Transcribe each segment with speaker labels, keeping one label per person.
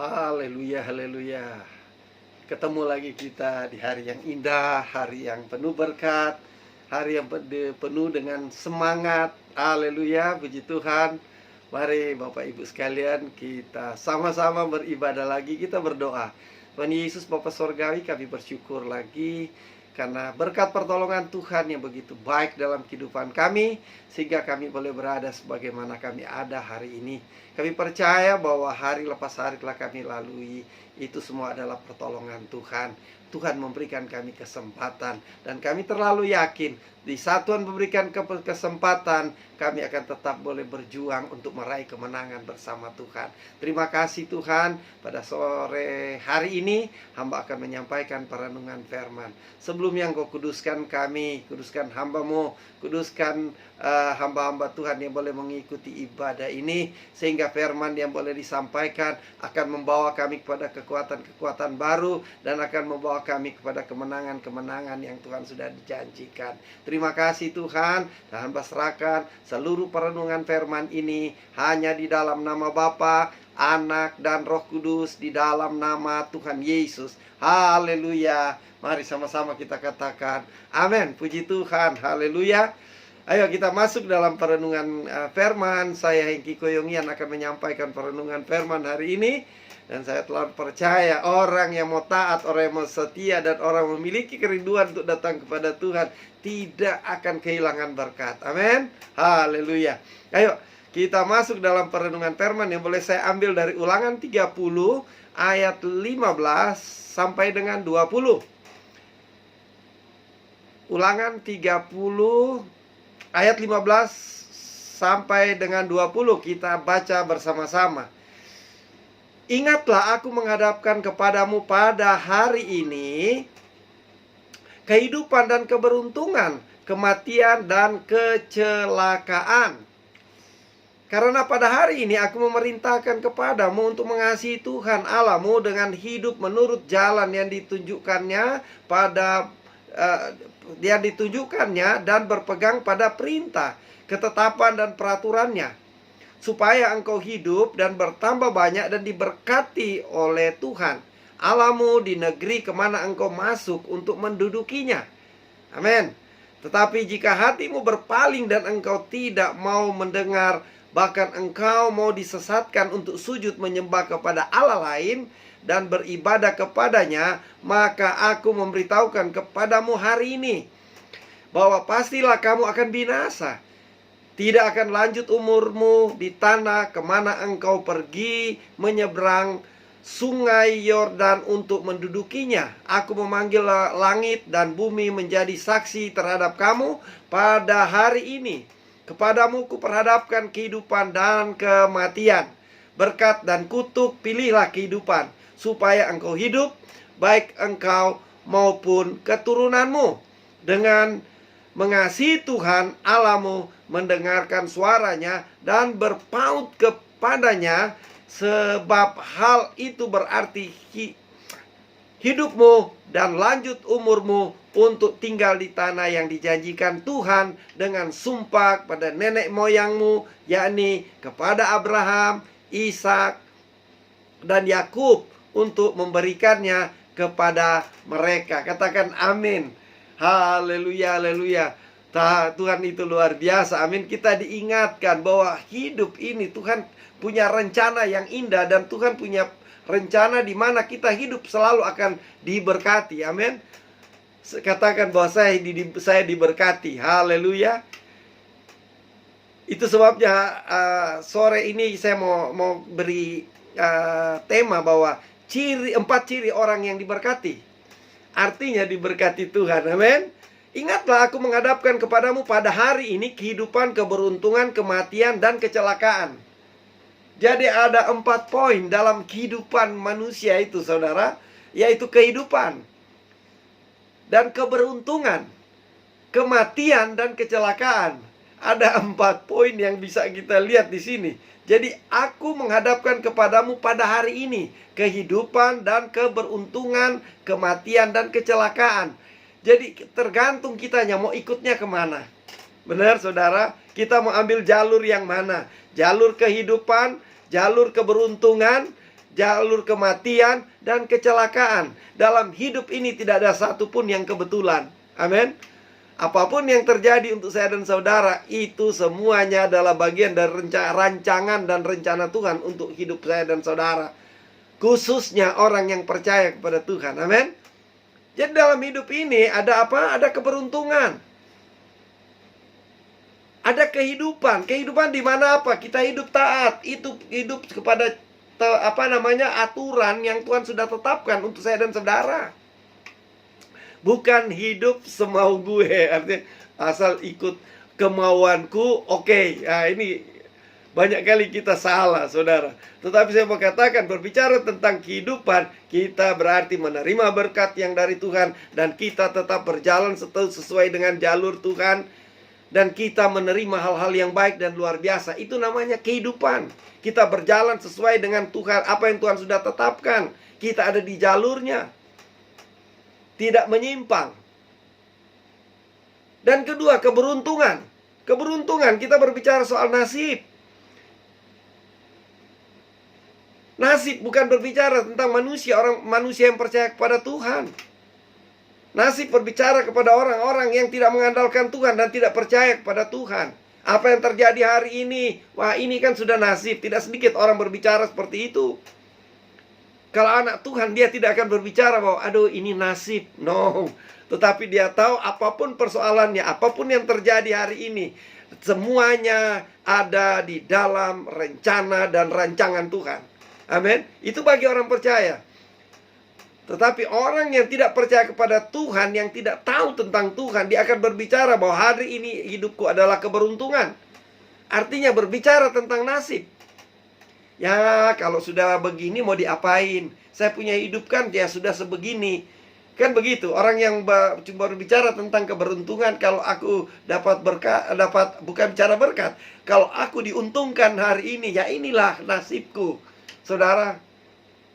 Speaker 1: Haleluya, haleluya. Ketemu lagi kita di hari yang indah, hari yang penuh berkat, hari yang penuh dengan semangat. Haleluya, puji Tuhan. Mari Bapak Ibu sekalian, kita sama-sama beribadah lagi, kita berdoa. Tuhan Yesus Bapa Sorgawi, kami bersyukur lagi karena berkat pertolongan Tuhan yang begitu baik dalam kehidupan kami, sehingga kami boleh berada sebagaimana kami ada hari ini. Kami percaya bahwa hari lepas hari telah kami lalui, itu semua adalah pertolongan Tuhan. Tuhan memberikan kami kesempatan, dan kami terlalu yakin di saat Tuhan memberikan kesempatan, kami akan tetap boleh berjuang untuk meraih kemenangan bersama Tuhan. Terima kasih Tuhan. Pada sore hari ini hamba akan menyampaikan perenungan firman. Sebelumnya Engkau kuduskan kami, kuduskan hamba-Mu, kuduskan hamba-hamba Tuhan yang boleh mengikuti ibadah ini, sehingga firman yang boleh disampaikan akan membawa kami kepada kekuatan-kekuatan baru, dan akan membawa kami kepada kemenangan-kemenangan yang Tuhan sudah dijanjikan. Terima kasih Tuhan, dan hamba serahkan seluruh perenungan firman ini hanya di dalam nama Bapa, Anak, dan Roh Kudus, di dalam nama Tuhan Yesus. Haleluya. Mari sama-sama kita katakan amin. Puji Tuhan. Haleluya. Ayo kita masuk dalam perenungan firman. Saya Hengki Koyongian akan menyampaikan perenungan firman hari ini. Dan saya telah percaya orang yang mau taat, orang yang mau setia, dan orang yang memiliki kerinduan untuk datang kepada Tuhan tidak akan kehilangan berkat. Amin. Haleluya. Ayo kita masuk dalam perenungan firman yang boleh saya ambil dari Ulangan 30 ayat 15 sampai dengan 20. Ulangan 30 ayat 15 sampai dengan 20 kita baca bersama-sama. Ingatlah, aku menghadapkan kepadamu pada hari ini kehidupan dan keberuntungan, kematian dan kecelakaan. Karena pada hari ini aku memerintahkan kepadamu untuk mengasihi Tuhan Allahmu dengan hidup menurut jalan yang ditunjukkannya dan berpegang pada perintah, ketetapan dan peraturannya, supaya engkau hidup dan bertambah banyak dan diberkati oleh Tuhan Allahmu di negeri kemana engkau masuk untuk mendudukinya. Amin. Tetapi jika hatimu berpaling dan engkau tidak mau mendengar, bahkan engkau mau disesatkan untuk sujud menyembah kepada Allah lain dan beribadah kepadanya, maka aku memberitahukan kepadamu hari ini bahwa pastilah kamu akan binasa. Tidak akan lanjut umurmu di tanah kemana engkau pergi menyeberang sungai Yordan untuk mendudukinya. Aku memanggil langit dan bumi menjadi saksi terhadap kamu pada hari ini. Kepadamu kuperhadapkan kehidupan dan kematian, berkat dan kutuk. Pilihlah kehidupan, supaya engkau hidup, baik engkau maupun keturunanmu, dengan mengasihi Tuhan Allahmu, mendengarkan suaranya dan berpaut kepadanya, sebab hal itu berarti hidupmu dan lanjut umurmu untuk tinggal di tanah yang dijanjikan Tuhan dengan sumpah pada nenek moyangmu, yakni kepada Abraham, Ishak, dan Yakub, untuk memberikannya kepada mereka. Katakan amin. Haleluya, haleluya. Tuhan itu luar biasa. Amin. Kita diingatkan bahwa hidup ini Tuhan punya rencana yang indah, dan Tuhan punya rencana di mana kita hidup selalu akan diberkati. Amin. Katakan bahwa saya diberkati. Haleluya. Itu sebabnya sore ini saya mau beri tema bahwa 4 ciri orang yang diberkati. Artinya diberkati Tuhan. Amin. Ingatlah, aku menghadapkan kepadamu pada hari ini kehidupan, keberuntungan, kematian, dan kecelakaan. Jadi ada 4 poin dalam kehidupan manusia itu, saudara, yaitu kehidupan dan keberuntungan, kematian, dan kecelakaan. Ada 4 poin yang bisa kita lihat di sini. Jadi aku menghadapkan kepadamu pada hari ini kehidupan dan keberuntungan, kematian, dan kecelakaan. Jadi tergantung kitanya mau ikutnya kemana. Benar saudara? Kita mau ambil jalur yang mana? Jalur kehidupan, jalur keberuntungan, jalur kematian dan kecelakaan. Dalam hidup ini tidak ada satupun yang kebetulan. Amin. Apapun yang terjadi untuk saya dan saudara, itu semuanya adalah bagian dari rancangan dan rencana Tuhan untuk hidup saya dan saudara. Khususnya orang yang percaya kepada Tuhan. Amin. Jadi dalam hidup ini ada apa? Ada keberuntungan. Ada kehidupan. Kehidupan di mana apa? Kita hidup taat. Itu hidup kepada aturan yang Tuhan sudah tetapkan untuk saya dan saudara. Bukan hidup semau gue, artinya asal ikut kemauanku, oke. Nah, ini banyak kali kita salah, saudara. Tetapi saya mau katakan, berbicara tentang kehidupan, kita berarti menerima berkat yang dari Tuhan, dan kita tetap berjalan sesuai dengan jalur Tuhan, dan kita menerima hal-hal yang baik dan luar biasa. Itu namanya kehidupan. Kita berjalan sesuai dengan Tuhan, apa yang Tuhan sudah tetapkan. Kita ada di jalurnya, tidak menyimpang. Dan kedua, keberuntungan. Keberuntungan, kita berbicara soal nasib. Nasib bukan berbicara tentang manusia, manusia yang percaya kepada Tuhan. Nasib berbicara kepada orang-orang yang tidak mengandalkan Tuhan dan tidak percaya kepada Tuhan. Apa yang terjadi hari ini? Wah, ini kan sudah nasib. Tidak sedikit orang berbicara seperti itu. Kalau anak Tuhan, dia tidak akan berbicara bahwa aduh ini nasib. No. Tetapi dia tahu apapun persoalannya, apapun yang terjadi hari ini, semuanya ada di dalam rencana dan rancangan Tuhan. Amin. Itu bagi orang percaya. Tetapi orang yang tidak percaya kepada Tuhan, yang tidak tahu tentang Tuhan, dia akan berbicara bahwa hari ini hidupku adalah keberuntungan. Artinya berbicara tentang nasib. Ya, kalau sudah begini mau diapain? Saya punya hidup kan ya sudah sebegini. Kan begitu. Orang yang cuma berbicara tentang keberuntungan, kalau aku dapat berkat, bukan bicara berkat. Kalau aku diuntungkan hari ini, ya inilah nasibku. Saudara,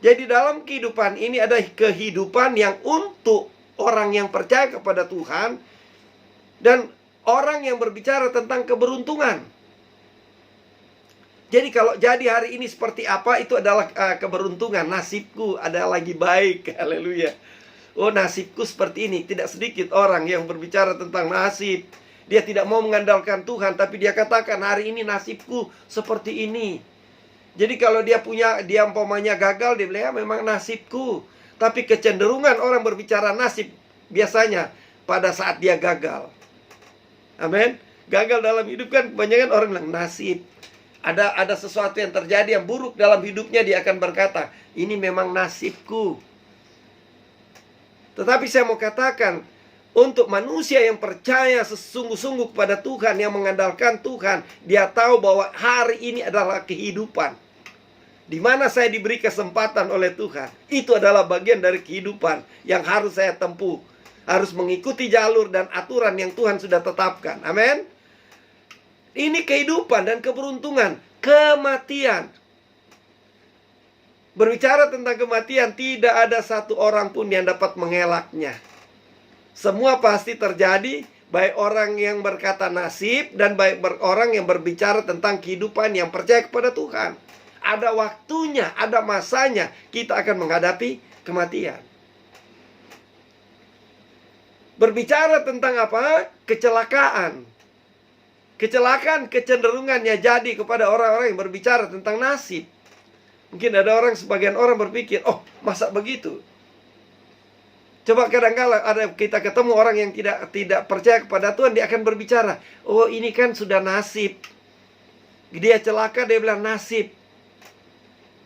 Speaker 1: jadi dalam kehidupan ini ada kehidupan yang untuk orang yang percaya kepada Tuhan dan orang yang berbicara tentang keberuntungan. Jadi kalau jadi hari ini seperti apa, itu adalah keberuntungan. Nasibku ada lagi baik. Haleluya. Oh, nasibku seperti ini. Tidak sedikit orang yang berbicara tentang nasib. Dia tidak mau mengandalkan Tuhan, tapi dia katakan hari ini nasibku seperti ini. Jadi kalau dia umpamanya gagal, dia bilang ya memang nasibku. Tapi kecenderungan orang berbicara nasib biasanya pada saat dia gagal. Amin. Gagal dalam hidup kan kebanyakan orang bilang nasib. Ada sesuatu yang terjadi yang buruk dalam hidupnya, dia akan berkata, ini memang nasibku. Tetapi saya mau katakan, untuk manusia yang percaya sesungguh-sungguh kepada Tuhan, yang mengandalkan Tuhan, dia tahu bahwa hari ini adalah kehidupan. Di mana saya diberi kesempatan oleh Tuhan, itu adalah bagian dari kehidupan yang harus saya tempuh. Harus mengikuti jalur dan aturan yang Tuhan sudah tetapkan. Amin. Ini kehidupan dan keberuntungan. Kematian. Berbicara tentang kematian, tidak ada satu orang pun yang dapat mengelaknya. Semua pasti terjadi, baik orang yang berkata nasib dan baik orang yang berbicara tentang kehidupan yang percaya kepada Tuhan. Ada waktunya, ada masanya kita akan menghadapi kematian. Berbicara tentang apa? Kecelakaan. Kecelakaan kecenderungannya jadi kepada orang-orang yang berbicara tentang nasib. Mungkin ada sebagian orang berpikir, oh masa begitu? Coba kadang-kala kita ketemu orang yang tidak percaya kepada Tuhan, dia akan berbicara, oh ini kan sudah nasib. Dia celaka, dia bilang nasib.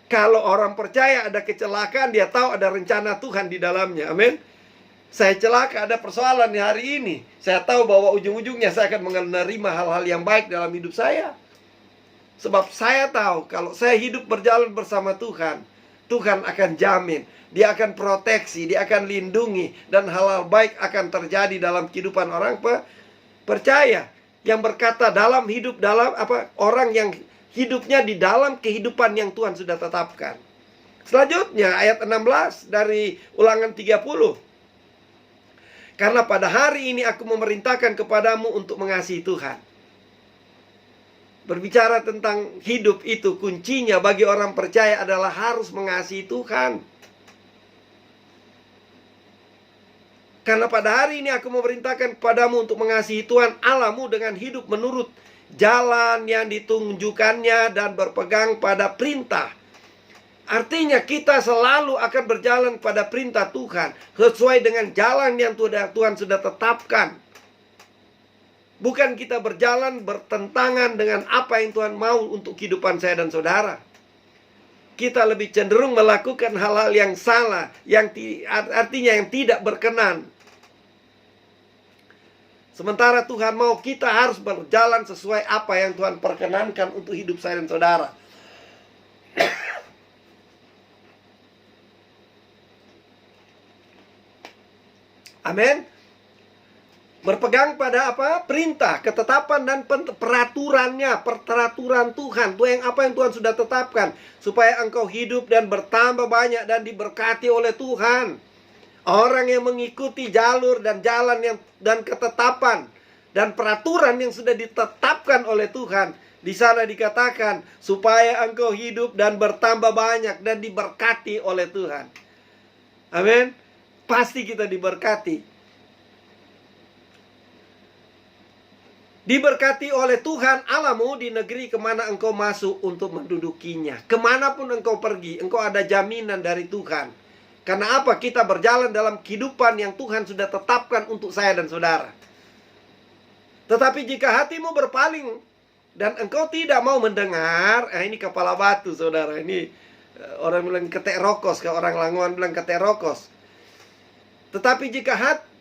Speaker 1: Kalau orang percaya ada kecelakaan, dia tahu ada rencana Tuhan di dalamnya. Amin. Saya celaka, ada persoalan di hari ini. Saya tahu bahwa ujung-ujungnya saya akan menerima hal-hal yang baik dalam hidup saya. Sebab saya tahu kalau saya hidup berjalan bersama Tuhan, Tuhan akan jamin. Dia akan proteksi, dia akan lindungi. Dan hal-hal baik akan terjadi dalam kehidupan orang percaya. Yang berkata orang yang hidupnya di dalam kehidupan yang Tuhan sudah tetapkan. Selanjutnya ayat 16 dari Ulangan 30. Karena pada hari ini aku memerintahkan kepadamu untuk mengasihi Tuhan. Berbicara tentang hidup itu, kuncinya bagi orang percaya adalah harus mengasihi Tuhan. Karena pada hari ini aku memerintahkan kepadamu untuk mengasihi Tuhan Allahmu dengan hidup menurut jalan yang ditunjukkannya dan berpegang pada perintah. Artinya kita selalu akan berjalan pada perintah Tuhan sesuai dengan jalan yang Tuhan sudah tetapkan. Bukan kita berjalan bertentangan dengan apa yang Tuhan mau untuk kehidupan saya dan saudara. Kita lebih cenderung melakukan hal-hal yang salah, artinya yang tidak berkenan. Sementara Tuhan mau kita harus berjalan sesuai apa yang Tuhan perkenankan untuk hidup saya dan saudara. Amin. Berpegang pada apa? Perintah, ketetapan dan peraturannya, peraturan Tuhan. Apa yang Tuhan sudah tetapkan, supaya engkau hidup dan bertambah banyak dan diberkati oleh Tuhan. Orang yang mengikuti jalur dan jalan dan ketetapan dan peraturan yang sudah ditetapkan oleh Tuhan, di sana dikatakan supaya engkau hidup dan bertambah banyak dan diberkati oleh Tuhan. Amin. Pasti kita diberkati. Diberkati oleh Tuhan Allahmu di negeri kemana engkau masuk untuk mendudukinya. Kemanapun engkau pergi, engkau ada jaminan dari Tuhan. Karena apa? Kita berjalan dalam kehidupan yang Tuhan sudah tetapkan untuk saya dan saudara. Tetapi jika hatimu berpaling dan engkau tidak mau mendengar, ini kepala batu saudara. Ini orang bilang ketek rokos, kalau orang Langoan bilang ketek rokos. Tetapi jika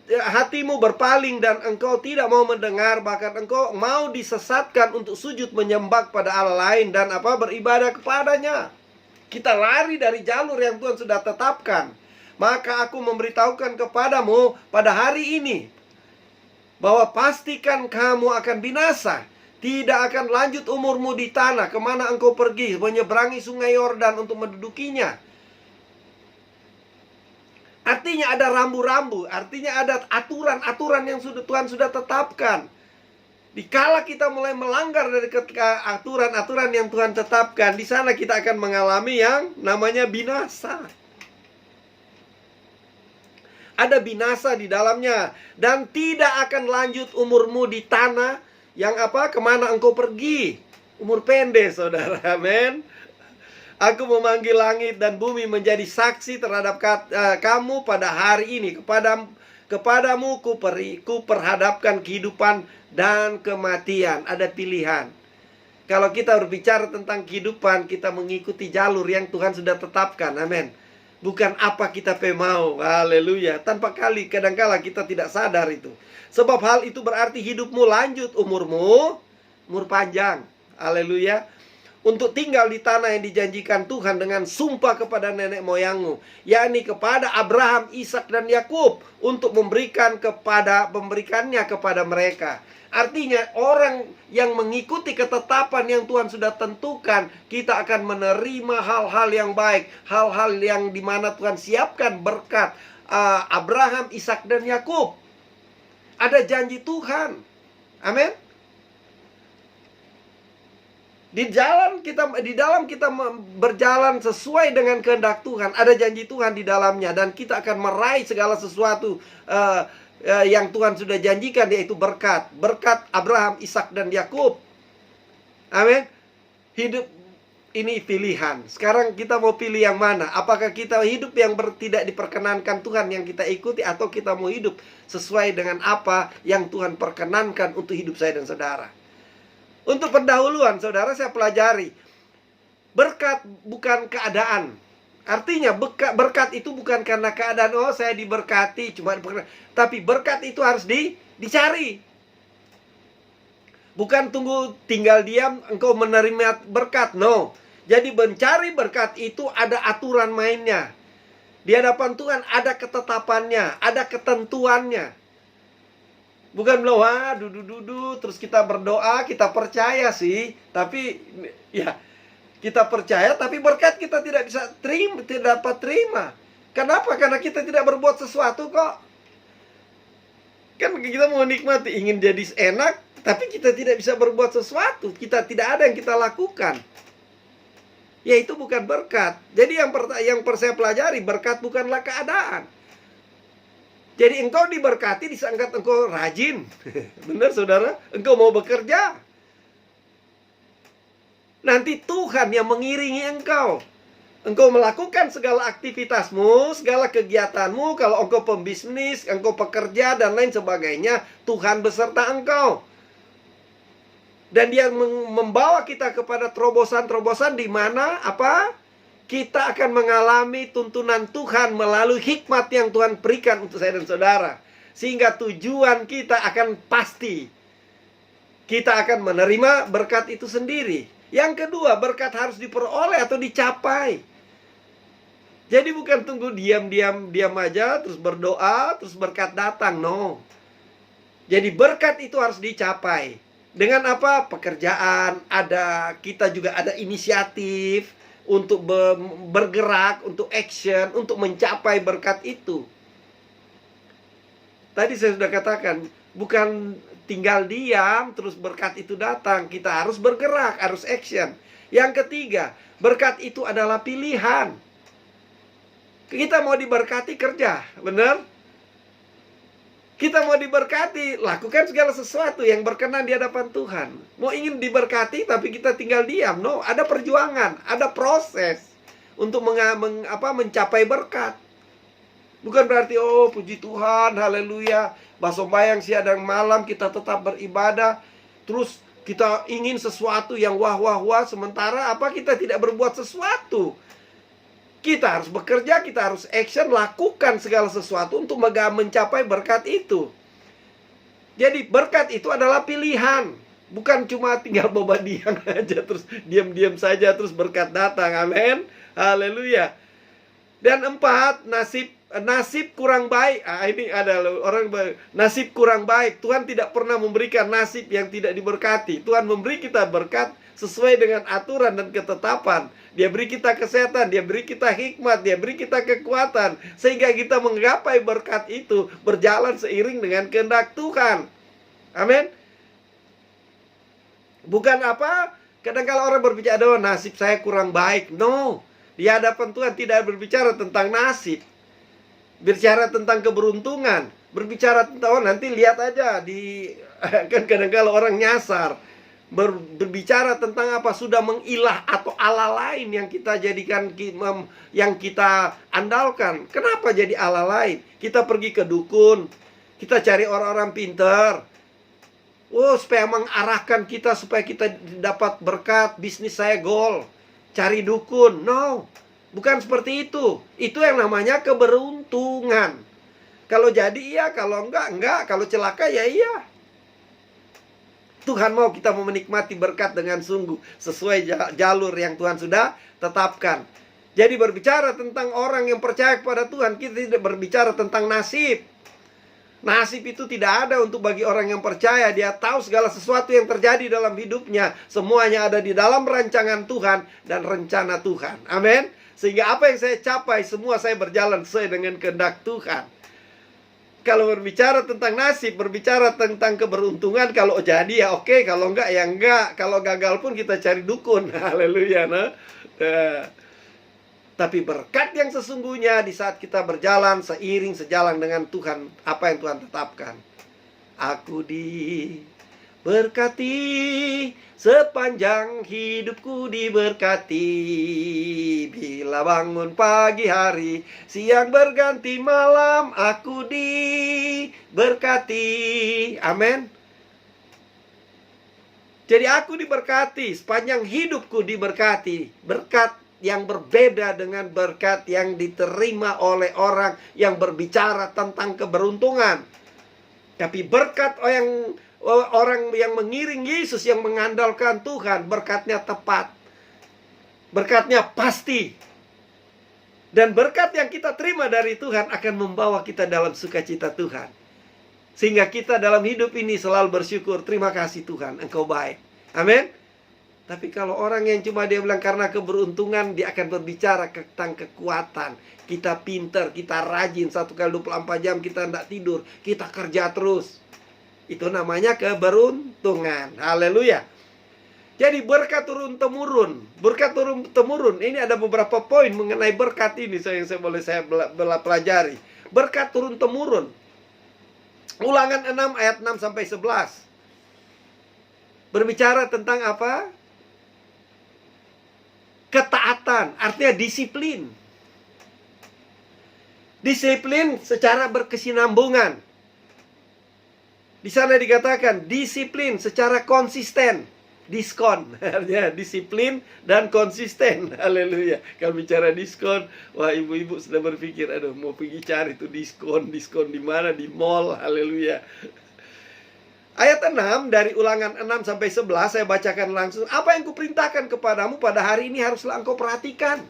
Speaker 1: hatimu berpaling dan engkau tidak mau mendengar, bahkan engkau mau disesatkan untuk sujud menyembah pada Allah lain dan beribadah kepadanya. Kita lari dari jalur yang Tuhan sudah tetapkan. Maka aku memberitahukan kepadamu pada hari ini bahwa pastikan kamu akan binasa. Tidak akan lanjut umurmu di tanah kemana engkau pergi, menyeberangi sungai Yordan untuk mendudukinya. Artinya ada rambu-rambu, artinya ada aturan-aturan yang Tuhan sudah tetapkan. Dikala kita mulai melanggar dari aturan-aturan yang Tuhan tetapkan, di sana kita akan mengalami yang namanya binasa. Ada binasa di dalamnya, dan tidak akan lanjut umurmu di tanah yang kemana engkau pergi. Umur pendek, saudara, amin. Aku memanggil langit dan bumi menjadi saksi terhadap kamu pada hari ini. Kepadamu ku perhadapkan kehidupan dan kematian. Ada pilihan. Kalau kita berbicara tentang kehidupan, kita mengikuti jalur yang Tuhan sudah tetapkan. Amin. Bukan apa kita mau. Haleluya. Kadangkala kita tidak sadar itu. Sebab hal itu berarti hidupmu lanjut, umur panjang. Haleluya. Untuk tinggal di tanah yang dijanjikan Tuhan dengan sumpah kepada nenek moyangmu, yakni kepada Abraham, Ishak dan Yakub, untuk memberikannya kepada mereka. Artinya orang yang mengikuti ketetapan yang Tuhan sudah tentukan, kita akan menerima hal-hal yang baik, hal-hal yang dimana Tuhan siapkan berkat Abraham, Ishak dan Yakub. Ada janji Tuhan. Amin. Di dalam kita berjalan sesuai dengan kehendak Tuhan, ada janji Tuhan di dalamnya, dan kita akan meraih segala sesuatu yang Tuhan sudah janjikan, yaitu berkat Abraham, Ishak dan Yakub. Amin. Hidup ini pilihan. Sekarang kita mau pilih yang mana? Apakah kita hidup yang tidak diperkenankan Tuhan yang kita ikuti, atau kita mau hidup sesuai dengan apa yang Tuhan perkenankan untuk hidup saya dan saudara? Untuk pendahuluan, saudara, saya pelajari. Berkat bukan keadaan. Artinya berkat itu bukan karena keadaan, saya diberkati, tapi berkat itu harus dicari. Bukan tunggu tinggal diam engkau menerima berkat. No. Jadi mencari berkat itu ada aturan mainnya. Di hadapan Tuhan ada ketetapannya, ada ketentuannya. Bukan bilang, wah, terus kita berdoa, kita percaya sih, tapi ya kita percaya, tapi berkat kita tidak bisa terima, tidak dapat terima. Kenapa? Karena kita tidak berbuat sesuatu kok. Kan kita mau nikmati, ingin jadi enak, Tapi kita tidak bisa berbuat sesuatu. Kita tidak ada yang kita lakukan. Yaitu bukan berkat. Jadi yang saya pelajari, berkat bukanlah keadaan. Jadi engkau diberkati disangka engkau rajin. Benar saudara? Engkau mau bekerja. Nanti Tuhan yang mengiringi engkau. Engkau melakukan segala aktivitasmu, segala kegiatanmu. Kalau engkau pembisnis, engkau pekerja dan lain sebagainya, Tuhan beserta engkau. Dan dia membawa kita kepada terobosan-terobosan di mana apa? Kita akan mengalami tuntunan Tuhan melalui hikmat yang Tuhan berikan untuk saya dan saudara. Sehingga tujuan kita akan pasti. Kita akan menerima berkat itu sendiri. Yang kedua, berkat harus diperoleh atau dicapai. Jadi bukan tunggu diam aja, terus berdoa, terus berkat datang. No. Jadi berkat itu harus dicapai. Dengan apa? Pekerjaan, kita juga ada inisiatif untuk bergerak, untuk action, untuk mencapai berkat itu. Tadi saya sudah katakan, bukan tinggal diam terus berkat itu datang. Kita harus bergerak, harus action. Yang ketiga, berkat itu adalah pilihan. Kita mau diberkati kerja, benar? Kita mau diberkati, lakukan segala sesuatu yang berkenan di hadapan Tuhan. Mau ingin diberkati tapi kita tinggal diam. No, ada perjuangan, ada proses untuk mencapai berkat. Bukan berarti, oh puji Tuhan, haleluya, basombayang siang dan malam kita tetap beribadah. Terus kita ingin sesuatu yang wah, sementara kita tidak berbuat sesuatu. Kita harus bekerja, kita harus action, lakukan segala sesuatu untuk mencapai berkat itu. Jadi berkat itu adalah pilihan. Bukan cuma tinggal diam aja, terus diam-diam saja, terus berkat datang. Amin. Haleluya. Dan 4, nasib kurang baik. Ini ada orang nasib kurang baik. Tuhan tidak pernah memberikan nasib yang tidak diberkati. Tuhan memberi kita berkat sesuai dengan aturan dan ketetapan. Dia beri kita kesehatan, dia beri kita hikmat, dia beri kita kekuatan, sehingga kita menggapai berkat itu berjalan seiring dengan kehendak Tuhan. Amin. Bukan kadang-kala orang berbicara, oh nasib saya kurang baik. No, di hadapan Tuhan tidak berbicara tentang nasib, bicara tentang keberuntungan, berbicara tentang nanti lihat aja kan kadang-kala orang nyasar. Berbicara tentang sudah mengilah atau ala lain yang kita jadikan, yang kita andalkan. Kenapa jadi ala lain? Kita pergi ke dukun, kita cari orang-orang pintar, supaya mengarahkan kita, supaya kita dapat berkat, bisnis saya goal, cari dukun. No, bukan seperti itu. Itu yang namanya keberuntungan. Kalau jadi iya, kalau enggak. Kalau celaka ya iya. Tuhan mau kita menikmati berkat dengan sungguh sesuai jalur yang Tuhan sudah tetapkan. Jadi berbicara tentang orang yang percaya kepada Tuhan, kita tidak berbicara tentang nasib. Nasib itu tidak ada untuk bagi orang yang percaya. Dia tahu segala sesuatu yang terjadi dalam hidupnya, semuanya ada di dalam rancangan Tuhan dan rencana Tuhan. Amin. Sehingga apa yang saya capai, semua saya berjalan sesuai dengan kehendak Tuhan. Kalau berbicara tentang nasib, berbicara tentang keberuntungan, kalau jadi ya oke, kalau enggak ya enggak. Kalau gagal pun kita cari dukun. Haleluya. Tapi berkat yang sesungguhnya di saat kita berjalan sejalan dengan Tuhan, apa yang Tuhan tetapkan. Aku diberkati, sepanjang hidupku diberkati. Bila bangun pagi hari, siang berganti malam, aku diberkati. Amin. Jadi aku diberkati, sepanjang hidupku diberkati. Berkat yang berbeda dengan berkat yang diterima oleh orang yang berbicara tentang keberuntungan. Tapi berkat orang yang mengiring Yesus, yang mengandalkan Tuhan, berkatnya tepat, berkatnya pasti. Dan berkat yang kita terima dari Tuhan akan membawa kita dalam sukacita Tuhan, sehingga kita dalam hidup ini selalu bersyukur, terima kasih Tuhan, Engkau baik. Amin. Tapi kalau orang yang cuma dia bilang karena keberuntungan, dia akan berbicara tentang kekuatan. Kita pintar, kita rajin, 1 kali 24 jam kita tidak tidur, kita kerja terus. Itu namanya keberuntungan. Haleluya. Jadi berkat turun-temurun. Berkat turun-temurun. Ini ada beberapa poin mengenai berkat ini yang saya pelajari. Berkat turun-temurun. Ulangan 6 ayat 6 sampai 11. Berbicara tentang apa? Ketaatan, artinya disiplin. Disiplin secara berkesinambungan. Di sana dikatakan disiplin secara konsisten. Diskon, artinya disiplin dan konsisten. Haleluya. Kalau bicara diskon, wah ibu-ibu sudah berpikir, aduh mau pergi cari tuh diskon di mana? Di mall. Haleluya. Ayat 6 dari Ulangan 6 sampai 11 saya bacakan langsung. Apa yang kuperintahkan kepadamu pada hari ini haruslah engkau perhatikan.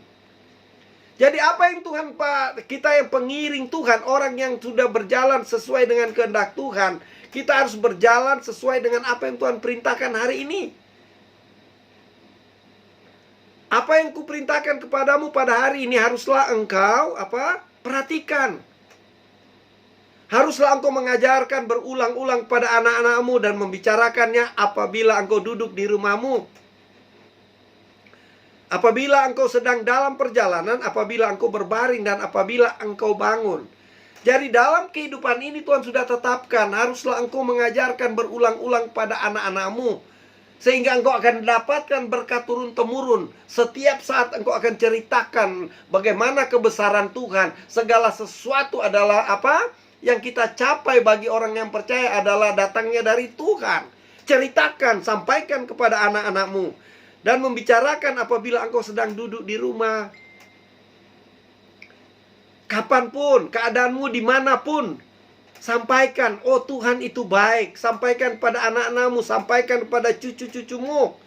Speaker 1: Jadi apa yang Tuhan, kita yang pengiring Tuhan, orang yang sudah berjalan sesuai dengan kehendak Tuhan, kita harus berjalan sesuai dengan apa yang Tuhan perintahkan hari ini. Apa yang kuperintahkan kepadamu pada hari ini haruslah engkau perhatikan. Haruslah engkau mengajarkan berulang-ulang pada anak-anakmu dan membicarakannya apabila engkau duduk di rumahmu. Apabila engkau sedang dalam perjalanan, apabila engkau berbaring, dan apabila engkau bangun. Jadi dalam kehidupan ini Tuhan sudah tetapkan, haruslah engkau mengajarkan berulang-ulang pada anak-anakmu. Sehingga engkau akan mendapatkan berkat turun-temurun. Setiap saat engkau akan ceritakan bagaimana kebesaran Tuhan. Segala sesuatu adalah apa? Yang kita capai bagi orang yang percaya adalah datangnya dari Tuhan. Ceritakan, sampaikan kepada anak-anakmu. Dan membicarakan apabila engkau sedang duduk di rumah. Kapanpun, keadaanmu dimanapun. Sampaikan, oh Tuhan itu baik. Sampaikan pada anak-anakmu, sampaikan pada cucu-cucumu.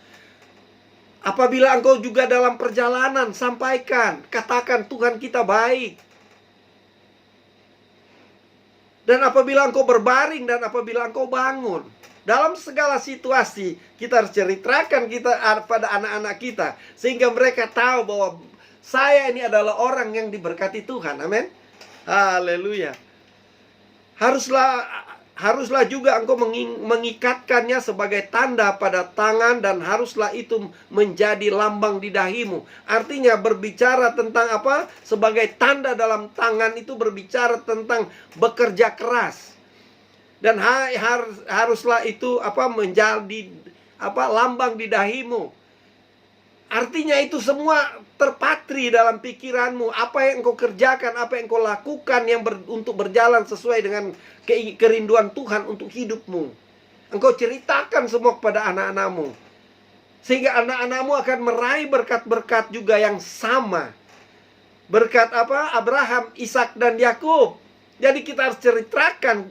Speaker 1: Apabila engkau juga dalam perjalanan, sampaikan, katakan Tuhan kita baik. Dan apabila engkau berbaring dan apabila engkau bangun. Dalam segala situasi, kita harus ceritakan pada anak-anak kita. Sehingga mereka tahu bahwa saya ini adalah orang yang diberkati Tuhan. Amin. Haleluya. Haruslah juga engkau mengikatkannya sebagai tanda pada tangan, dan haruslah itu menjadi lambang di dahimu. Artinya berbicara tentang apa? Sebagai tanda dalam tangan itu berbicara tentang bekerja keras. Dan haruslah itu menjadi lambang di dahimu. Artinya itu semua terpatri dalam pikiranmu. Apa yang engkau kerjakan, apa yang engkau lakukan untuk berjalan sesuai dengan kerinduan Tuhan untuk hidupmu. Engkau ceritakan semua kepada anak-anakmu. Sehingga anak-anakmu akan meraih berkat-berkat juga yang sama. Berkat Abraham, Ishak, dan Yakub. Jadi kita harus ceritakan,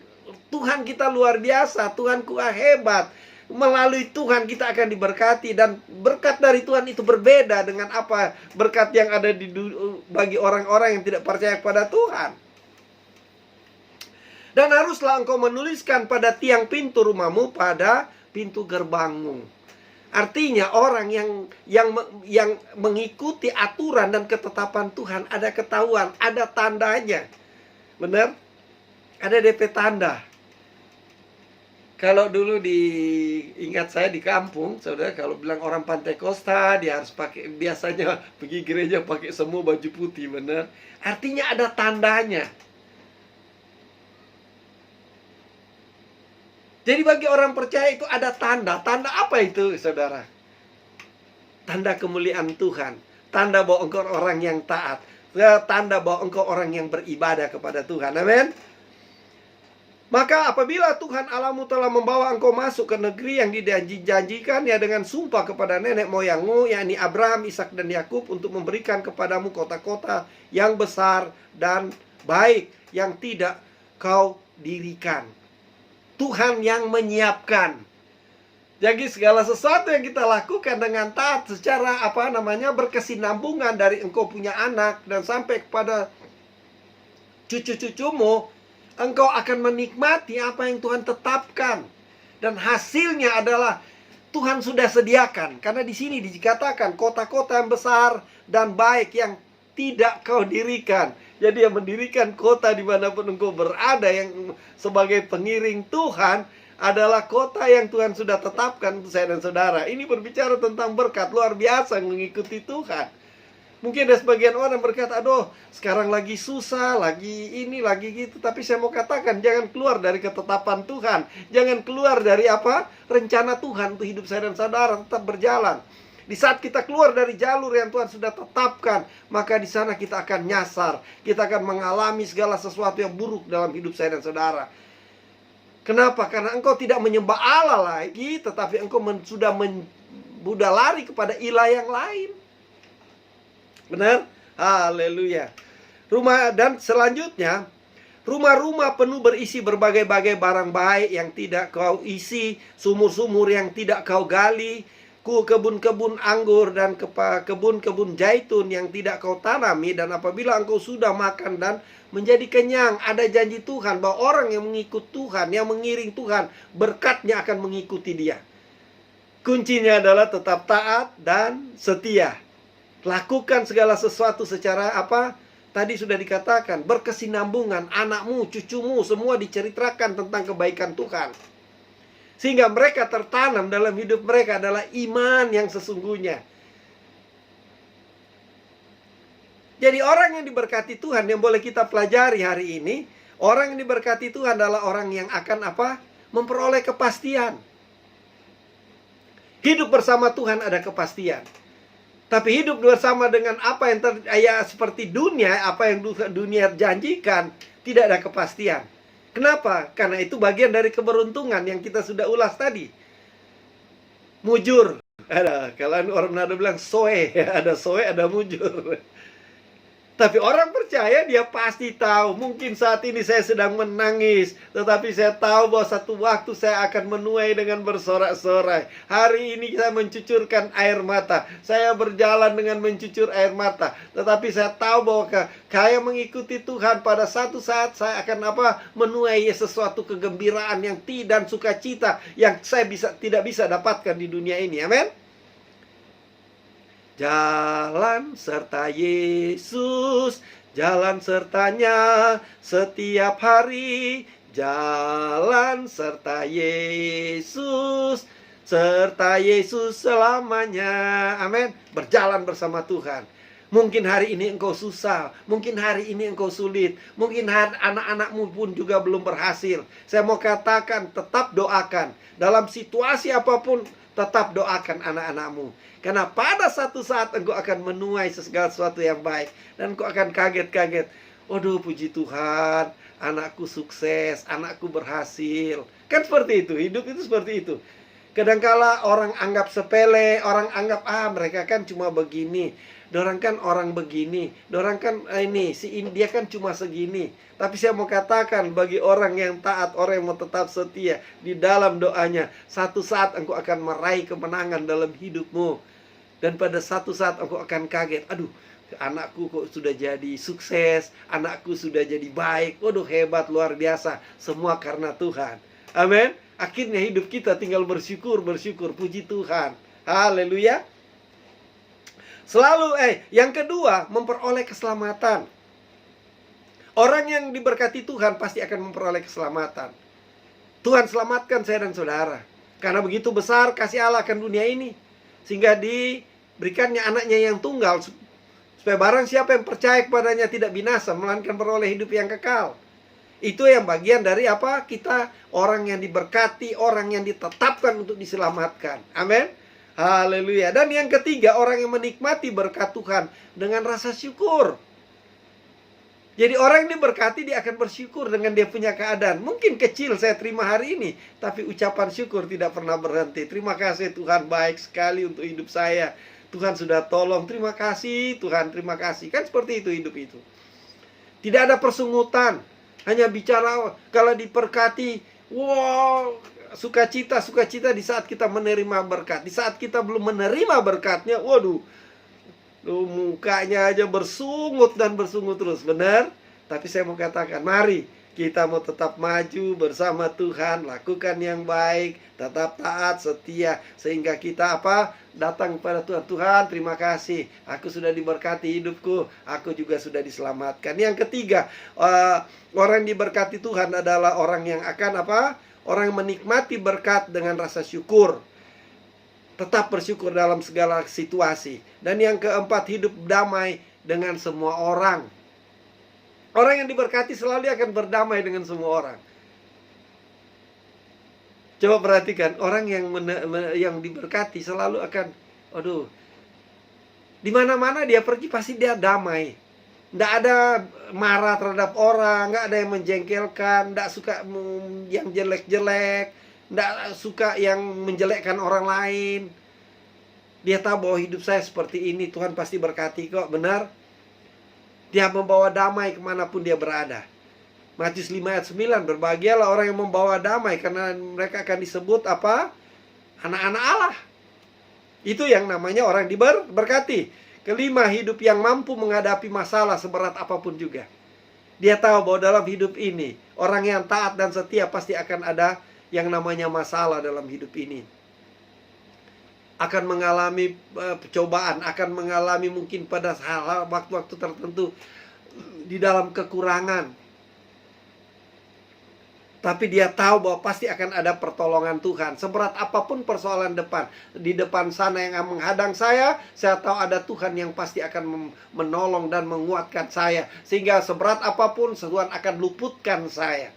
Speaker 1: Tuhan kita luar biasa, Tuhanku hebat. Melalui Tuhan kita akan diberkati, dan berkat dari Tuhan itu berbeda dengan apa berkat yang ada bagi orang-orang yang tidak percaya kepada Tuhan. Dan haruslah engkau menuliskan pada tiang pintu rumahmu, pada pintu gerbangmu. Artinya orang yang mengikuti aturan dan ketetapan Tuhan ada ketahuan, ada tandanya. Benar? Ada DP tanda. Kalau dulu ingat saya di kampung, saudara, kalau bilang orang Pantai Costa, dia harus biasanya pergi gereja pakai semua baju putih, benar? Artinya ada tandanya. Jadi bagi orang percaya itu ada tanda. Tanda apa itu, saudara? Tanda kemuliaan Tuhan. Tanda bahwa engkau orang yang taat. Tanda bahwa engkau orang yang beribadah kepada Tuhan. Amin. Maka apabila Tuhan Allahmu telah membawa engkau masuk ke negeri yang dijanjikan ya dengan sumpah kepada nenek moyangmu, yakni Abraham, Ishak, dan Yakub, untuk memberikan kepadamu kota-kota yang besar dan baik yang tidak kau dirikan. Tuhan yang menyiapkan. Jadi segala sesuatu yang kita lakukan dengan taat secara berkesinambungan dari engkau punya anak dan sampai kepada cucu-cucumu, engkau akan menikmati apa yang Tuhan tetapkan. Dan hasilnya adalah Tuhan sudah sediakan. Karena di sini dikatakan kota-kota yang besar dan baik yang tidak kau dirikan. Jadi yang mendirikan kota dimanapun engkau berada, yang sebagai pengiring Tuhan, adalah kota yang Tuhan sudah tetapkan untuk saya dan saudara. Ini berbicara tentang berkat luar biasa mengikuti Tuhan. Mungkin ada sebagian orang berkata, aduh sekarang lagi susah, lagi ini, lagi gitu. Tapi saya mau katakan, jangan keluar dari ketetapan Tuhan. Jangan keluar dari apa? Rencana Tuhan untuk hidup saya dan saudara, tetap berjalan. Di saat kita keluar dari jalur yang Tuhan sudah tetapkan, maka di sana kita akan nyasar. Kita akan mengalami segala sesuatu yang buruk dalam hidup saya dan saudara. Kenapa? Karena engkau tidak menyembah Allah lagi, tetapi engkau sudah lari kepada ilah yang lain. Benar? Haleluya. Dan selanjutnya, rumah-rumah penuh berisi berbagai-bagai barang baik yang tidak kau isi, sumur-sumur yang tidak kau gali, kebun-kebun anggur dan kebun-kebun zaitun yang tidak kau tanami. Dan apabila engkau sudah makan dan menjadi kenyang, ada janji Tuhan bahwa orang yang mengikut Tuhan, yang mengiring Tuhan, berkatnya akan mengikuti dia. Kuncinya adalah tetap taat dan setia. Lakukan segala sesuatu secara apa? Tadi sudah dikatakan, berkesinambungan. Anakmu, cucumu, semua diceritakan tentang kebaikan Tuhan. Sehingga mereka tertanam dalam hidup mereka adalah iman yang sesungguhnya. Jadi orang yang diberkati Tuhan yang boleh kita pelajari hari ini, orang yang diberkati Tuhan adalah orang yang akan apa? Memperoleh kepastian. Hidup bersama Tuhan ada kepastian. Tapi hidup bersama dengan apa yang seperti dunia, apa yang dunia janjikan, tidak ada kepastian. Kenapa? Karena itu bagian dari keberuntungan yang kita sudah ulas tadi. Mujur. Kalau orang Manado bilang soe, ada soe, ada mujur. Tapi orang percaya dia pasti tahu. Mungkin saat ini saya sedang menangis, tetapi saya tahu bahwa satu waktu saya akan menuai dengan bersorak-sorai. Hari ini saya mencucurkan air mata. Saya berjalan dengan mencucur air mata. Tetapi saya tahu bahwa saya mengikuti Tuhan, pada satu saat saya akan menuai sesuatu kegembiraan yang dan sukacita yang saya tidak bisa dapatkan di dunia ini. Amin. Jalan serta Yesus, jalan sertanya setiap hari. Jalan serta Yesus selamanya. Amin. Berjalan bersama Tuhan. Mungkin hari ini engkau susah, mungkin hari ini engkau sulit, mungkin anak-anakmu pun juga belum berhasil. Saya mau katakan, tetap doakan. Dalam situasi apapun, tetap doakan anak-anakmu. Karena pada satu saat engkau akan menuai segala sesuatu yang baik. Dan engkau akan kaget-kaget. Waduh, puji Tuhan, anakku sukses, anakku berhasil. Kan seperti itu, hidup itu seperti itu. Kadangkala orang anggap sepele, orang anggap, mereka kan cuma begini. Dorang kan orang begini, dorang kan ini, dia kan cuma segini. Tapi saya mau katakan, bagi orang yang taat, orang yang mau tetap setia di dalam doanya, satu saat engkau akan meraih kemenangan dalam hidupmu. Dan pada satu saat engkau akan kaget, aduh, anakku kok sudah jadi sukses, anakku sudah jadi baik, waduh hebat, luar biasa. Semua karena Tuhan. Amin. Akhirnya hidup kita tinggal bersyukur, puji Tuhan. Haleluya. Selalu, yang kedua, memperoleh keselamatan. Orang yang diberkati Tuhan pasti akan memperoleh keselamatan. Tuhan selamatkan saya dan saudara. Karena begitu besar kasih Allah akan dunia ini. Sehingga diberikannya anaknya yang tunggal. Supaya barang siapa yang percaya kepadanya tidak binasa, melainkan beroleh hidup yang kekal. Itu yang bagian dari kita orang yang diberkati, orang yang ditetapkan untuk diselamatkan. Amin. Haleluya. Dan yang ketiga, orang yang menikmati berkat Tuhan dengan rasa syukur. Jadi orang yang diberkati, dia akan bersyukur dengan dia punya keadaan. Mungkin kecil saya terima hari ini, tapi ucapan syukur tidak pernah berhenti. Terima kasih Tuhan, baik sekali untuk hidup saya. Tuhan sudah tolong, terima kasih Tuhan, terima kasih. Kan seperti itu hidup itu. Tidak ada persungutan. Hanya bicara kalau diberkati, wow, sukacita di saat kita menerima berkat. Di saat kita belum menerima berkatnya, waduh, mukanya aja bersungut dan bersungut terus. Benar? Tapi saya mau katakan, mari kita mau tetap maju bersama Tuhan, lakukan yang baik, tetap taat, setia, sehingga kita datang kepada Tuhan. Tuhan, terima kasih, aku sudah diberkati hidupku, aku juga sudah diselamatkan. Yang ketiga, orang yang diberkati Tuhan adalah orang yang akan Orang yang menikmati berkat dengan rasa syukur. Tetap bersyukur dalam segala situasi. Dan yang keempat, hidup damai dengan semua orang. Orang yang diberkati selalu akan berdamai dengan semua orang. Coba perhatikan, orang yang diberkati selalu akan, aduh, di mana-mana dia pergi pasti dia damai. Nggak ada marah terhadap orang, nggak ada yang menjengkelkan, nggak suka yang jelek-jelek, nggak suka yang menjelekkan orang lain. Dia tahu bahwa hidup saya seperti ini, Tuhan pasti berkati kok, benar? Dia membawa damai kemanapun dia berada. Matius 5 ayat 9, berbahagialah orang yang membawa damai, karena mereka akan disebut apa? Anak-anak Allah. Itu yang namanya orang diberkati. Kelima, hidup yang mampu menghadapi masalah seberat apapun juga. Dia tahu bahwa dalam hidup ini, orang yang taat dan setia pasti akan ada yang namanya masalah dalam hidup ini. Akan mengalami cobaan, akan mengalami mungkin pada hal-hal waktu-waktu tertentu di dalam kekurangan. Tapi dia tahu bahwa pasti akan ada pertolongan Tuhan. Seberat apapun persoalan di depan sana yang menghadang saya tahu ada Tuhan yang pasti akan menolong dan menguatkan saya. Sehingga seberat apapun Tuhan akan luputkan saya.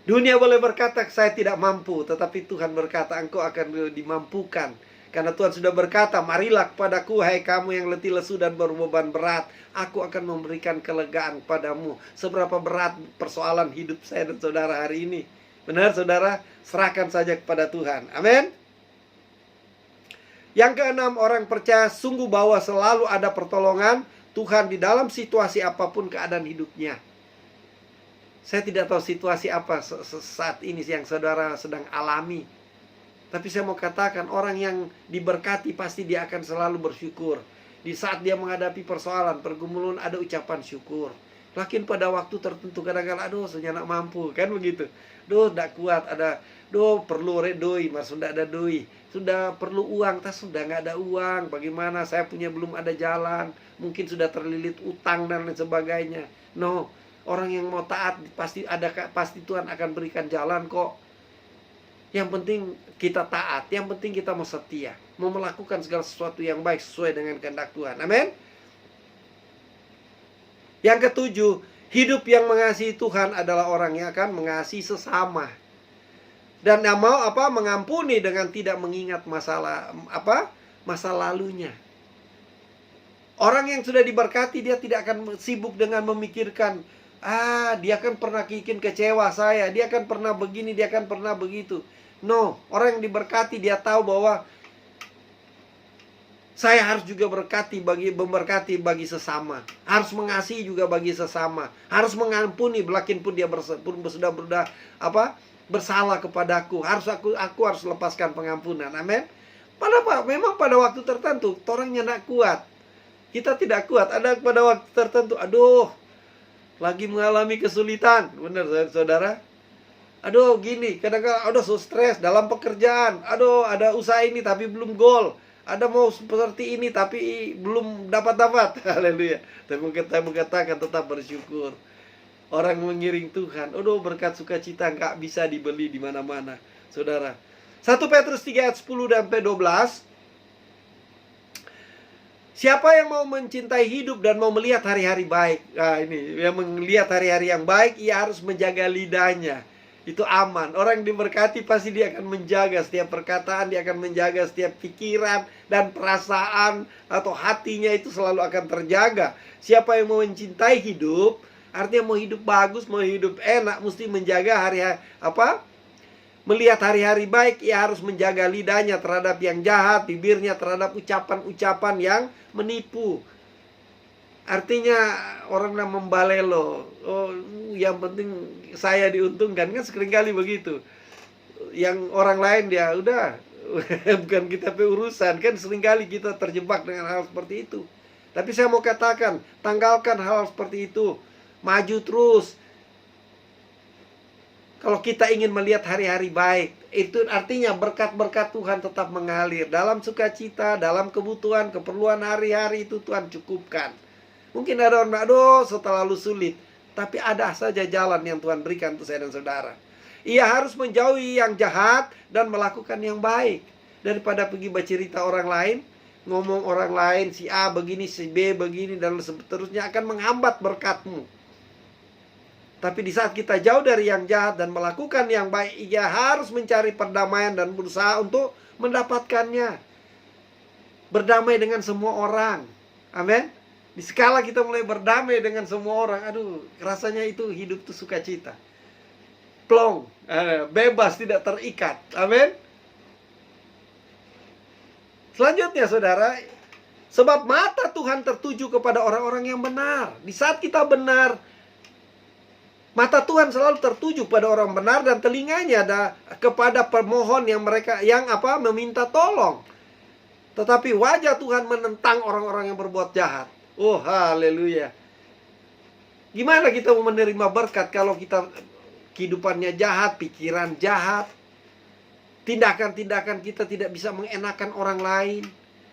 Speaker 1: Dunia boleh berkata saya tidak mampu, tetapi Tuhan berkata engkau akan dimampukan. Karena Tuhan sudah berkata, marilah kepadaku hai kamu yang letih lesu dan berbeban berat, aku akan memberikan kelegaan padamu. Seberapa berat persoalan hidup saya dan saudara hari ini. Benar saudara? Serahkan saja kepada Tuhan. Amin. Yang keenam, orang percaya sungguh bahwa selalu ada pertolongan Tuhan di dalam situasi apapun keadaan hidupnya. Saya tidak tahu situasi apa saat ini yang saudara sedang alami. Tapi saya mau katakan, orang yang diberkati pasti dia akan selalu bersyukur. Di saat dia menghadapi persoalan, pergumulan, ada ucapan syukur. Lakin pada waktu tertentu kadang-kadang, aduh saya nak mampu, kan begitu. Duh, tidak kuat, ada, duh perlu redoi, mas sudah ada doi. Sudah perlu uang, tas sudah nggak ada uang. Bagaimana, saya punya belum ada jalan. Mungkin sudah terlilit utang dan lain sebagainya. No, orang yang mau taat pasti Tuhan akan berikan jalan kok. Yang penting kita taat, yang penting kita mau setia, mau melakukan segala sesuatu yang baik sesuai dengan kehendak Tuhan. Amin. Yang ketujuh, hidup yang mengasihi Tuhan adalah orang yang akan mengasihi sesama. Dan yang mau mengampuni dengan tidak mengingat masa lalunya. Orang yang sudah diberkati dia tidak akan sibuk dengan memikirkan, dia kan pernah bikin kecewa saya, dia kan pernah begini, dia kan pernah begitu. No, orang yang diberkati dia tahu bahwa saya harus juga memberkati bagi sesama. Harus mengasihi juga bagi sesama. Harus mengampuni belakang pun dia sudah bersalah kepadaku. Aku harus lepaskan pengampunan. Amin. Memang pada waktu tertentu orangnya tidak kuat. Kita tidak kuat. Ada pada waktu tertentu, aduh, lagi mengalami kesulitan. Benar saudara? Aduh gini, kadang-kadang aduh so stres dalam pekerjaan. Aduh ada usaha ini tapi belum gol. Ada mau seperti ini tapi belum dapat. Haleluya. Tapi kita mengatakan tetap bersyukur. Orang mengiring Tuhan. Aduh berkat sukacita nggak bisa dibeli di mana-mana. Saudara. 1 Petrus 3 ayat 10 dan 12. Siapa yang mau mencintai hidup dan mau melihat hari-hari baik. Nah ini, yang melihat hari-hari yang baik, ia harus menjaga lidahnya. Itu aman. Orang yang diberkati pasti dia akan menjaga setiap perkataan, dia akan menjaga setiap pikiran dan perasaan atau hatinya itu selalu akan terjaga. Siapa yang mau mencintai hidup, artinya mau hidup bagus, mau hidup enak, mesti menjaga melihat hari-hari baik, ia harus menjaga lidahnya terhadap yang jahat, bibirnya terhadap ucapan-ucapan yang menipu. Artinya orang yang membalelo, yang penting saya diuntungkan, kan seringkali begitu. Yang orang lain dia udah bukan kita urusan, kan seringkali kita terjebak dengan hal seperti itu. Tapi saya mau katakan, tanggalkan hal seperti itu, maju terus. Kalau kita ingin melihat hari-hari baik, itu artinya berkat-berkat Tuhan tetap mengalir dalam sukacita, dalam kebutuhan, keperluan hari-hari itu Tuhan cukupkan. Mungkin ada orang, aduh terlalu sulit. Tapi ada saja jalan yang Tuhan berikan untuk saya dan saudara. Ia harus menjauhi yang jahat dan melakukan yang baik. Daripada pergi bercerita orang lain, ngomong orang lain, si A begini, si B begini, dan seterusnya, akan menghambat berkatmu. Tapi di saat kita jauh dari yang jahat dan melakukan yang baik, ia harus mencari perdamaian dan berusaha untuk mendapatkannya. Berdamai dengan semua orang. Amin. Di skala kita mulai berdamai dengan semua orang, aduh, rasanya itu hidup itu sukacita. Plong, bebas, tidak terikat. Amin. Selanjutnya, saudara, sebab mata Tuhan tertuju kepada orang-orang yang benar. Di saat kita benar, mata Tuhan selalu tertuju pada orang benar, dan telinganya ada kepada pemohon yang meminta tolong. Tetapi wajah Tuhan menentang orang-orang yang berbuat jahat. Oh, haleluya. Gimana kita mau menerima berkat kalau kita kehidupannya jahat, pikiran jahat, tindakan-tindakan kita tidak bisa mengenakan orang lain.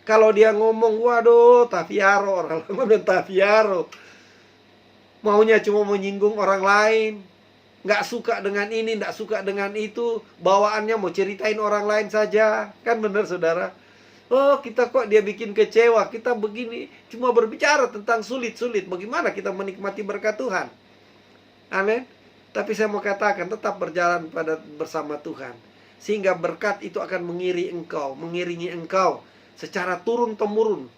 Speaker 1: Kalau dia ngomong, waduh, tafiaro, orang lain tafiaro. Maunya cuma menyinggung orang lain, nggak suka dengan ini, nggak suka dengan itu, bawaannya mau ceritain orang lain saja. Kan benar, saudara? Oh, kita kok dia bikin kecewa, kita begini, cuma berbicara tentang sulit-sulit. Bagaimana kita menikmati berkat Tuhan? Amin. Tapi saya mau katakan, tetap berjalan bersama Tuhan, sehingga berkat itu akan mengiringi engkau secara turun-temurun.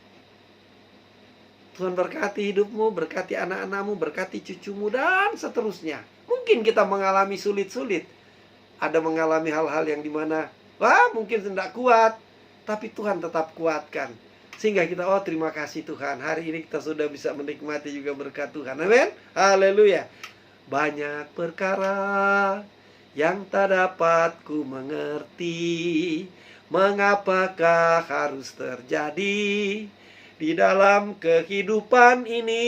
Speaker 1: Tuhan berkati hidupmu, berkati anak-anakmu, berkati cucumu, dan seterusnya. Mungkin kita mengalami sulit-sulit. Ada mengalami hal-hal yang dimana, mungkin tidak kuat. Tapi Tuhan tetap kuatkan. Sehingga kita, terima kasih Tuhan. Hari ini kita sudah bisa menikmati juga berkat Tuhan. Amin. Haleluya. Banyak perkara yang tak dapat ku mengerti. Mengapakah harus terjadi di dalam kehidupan ini?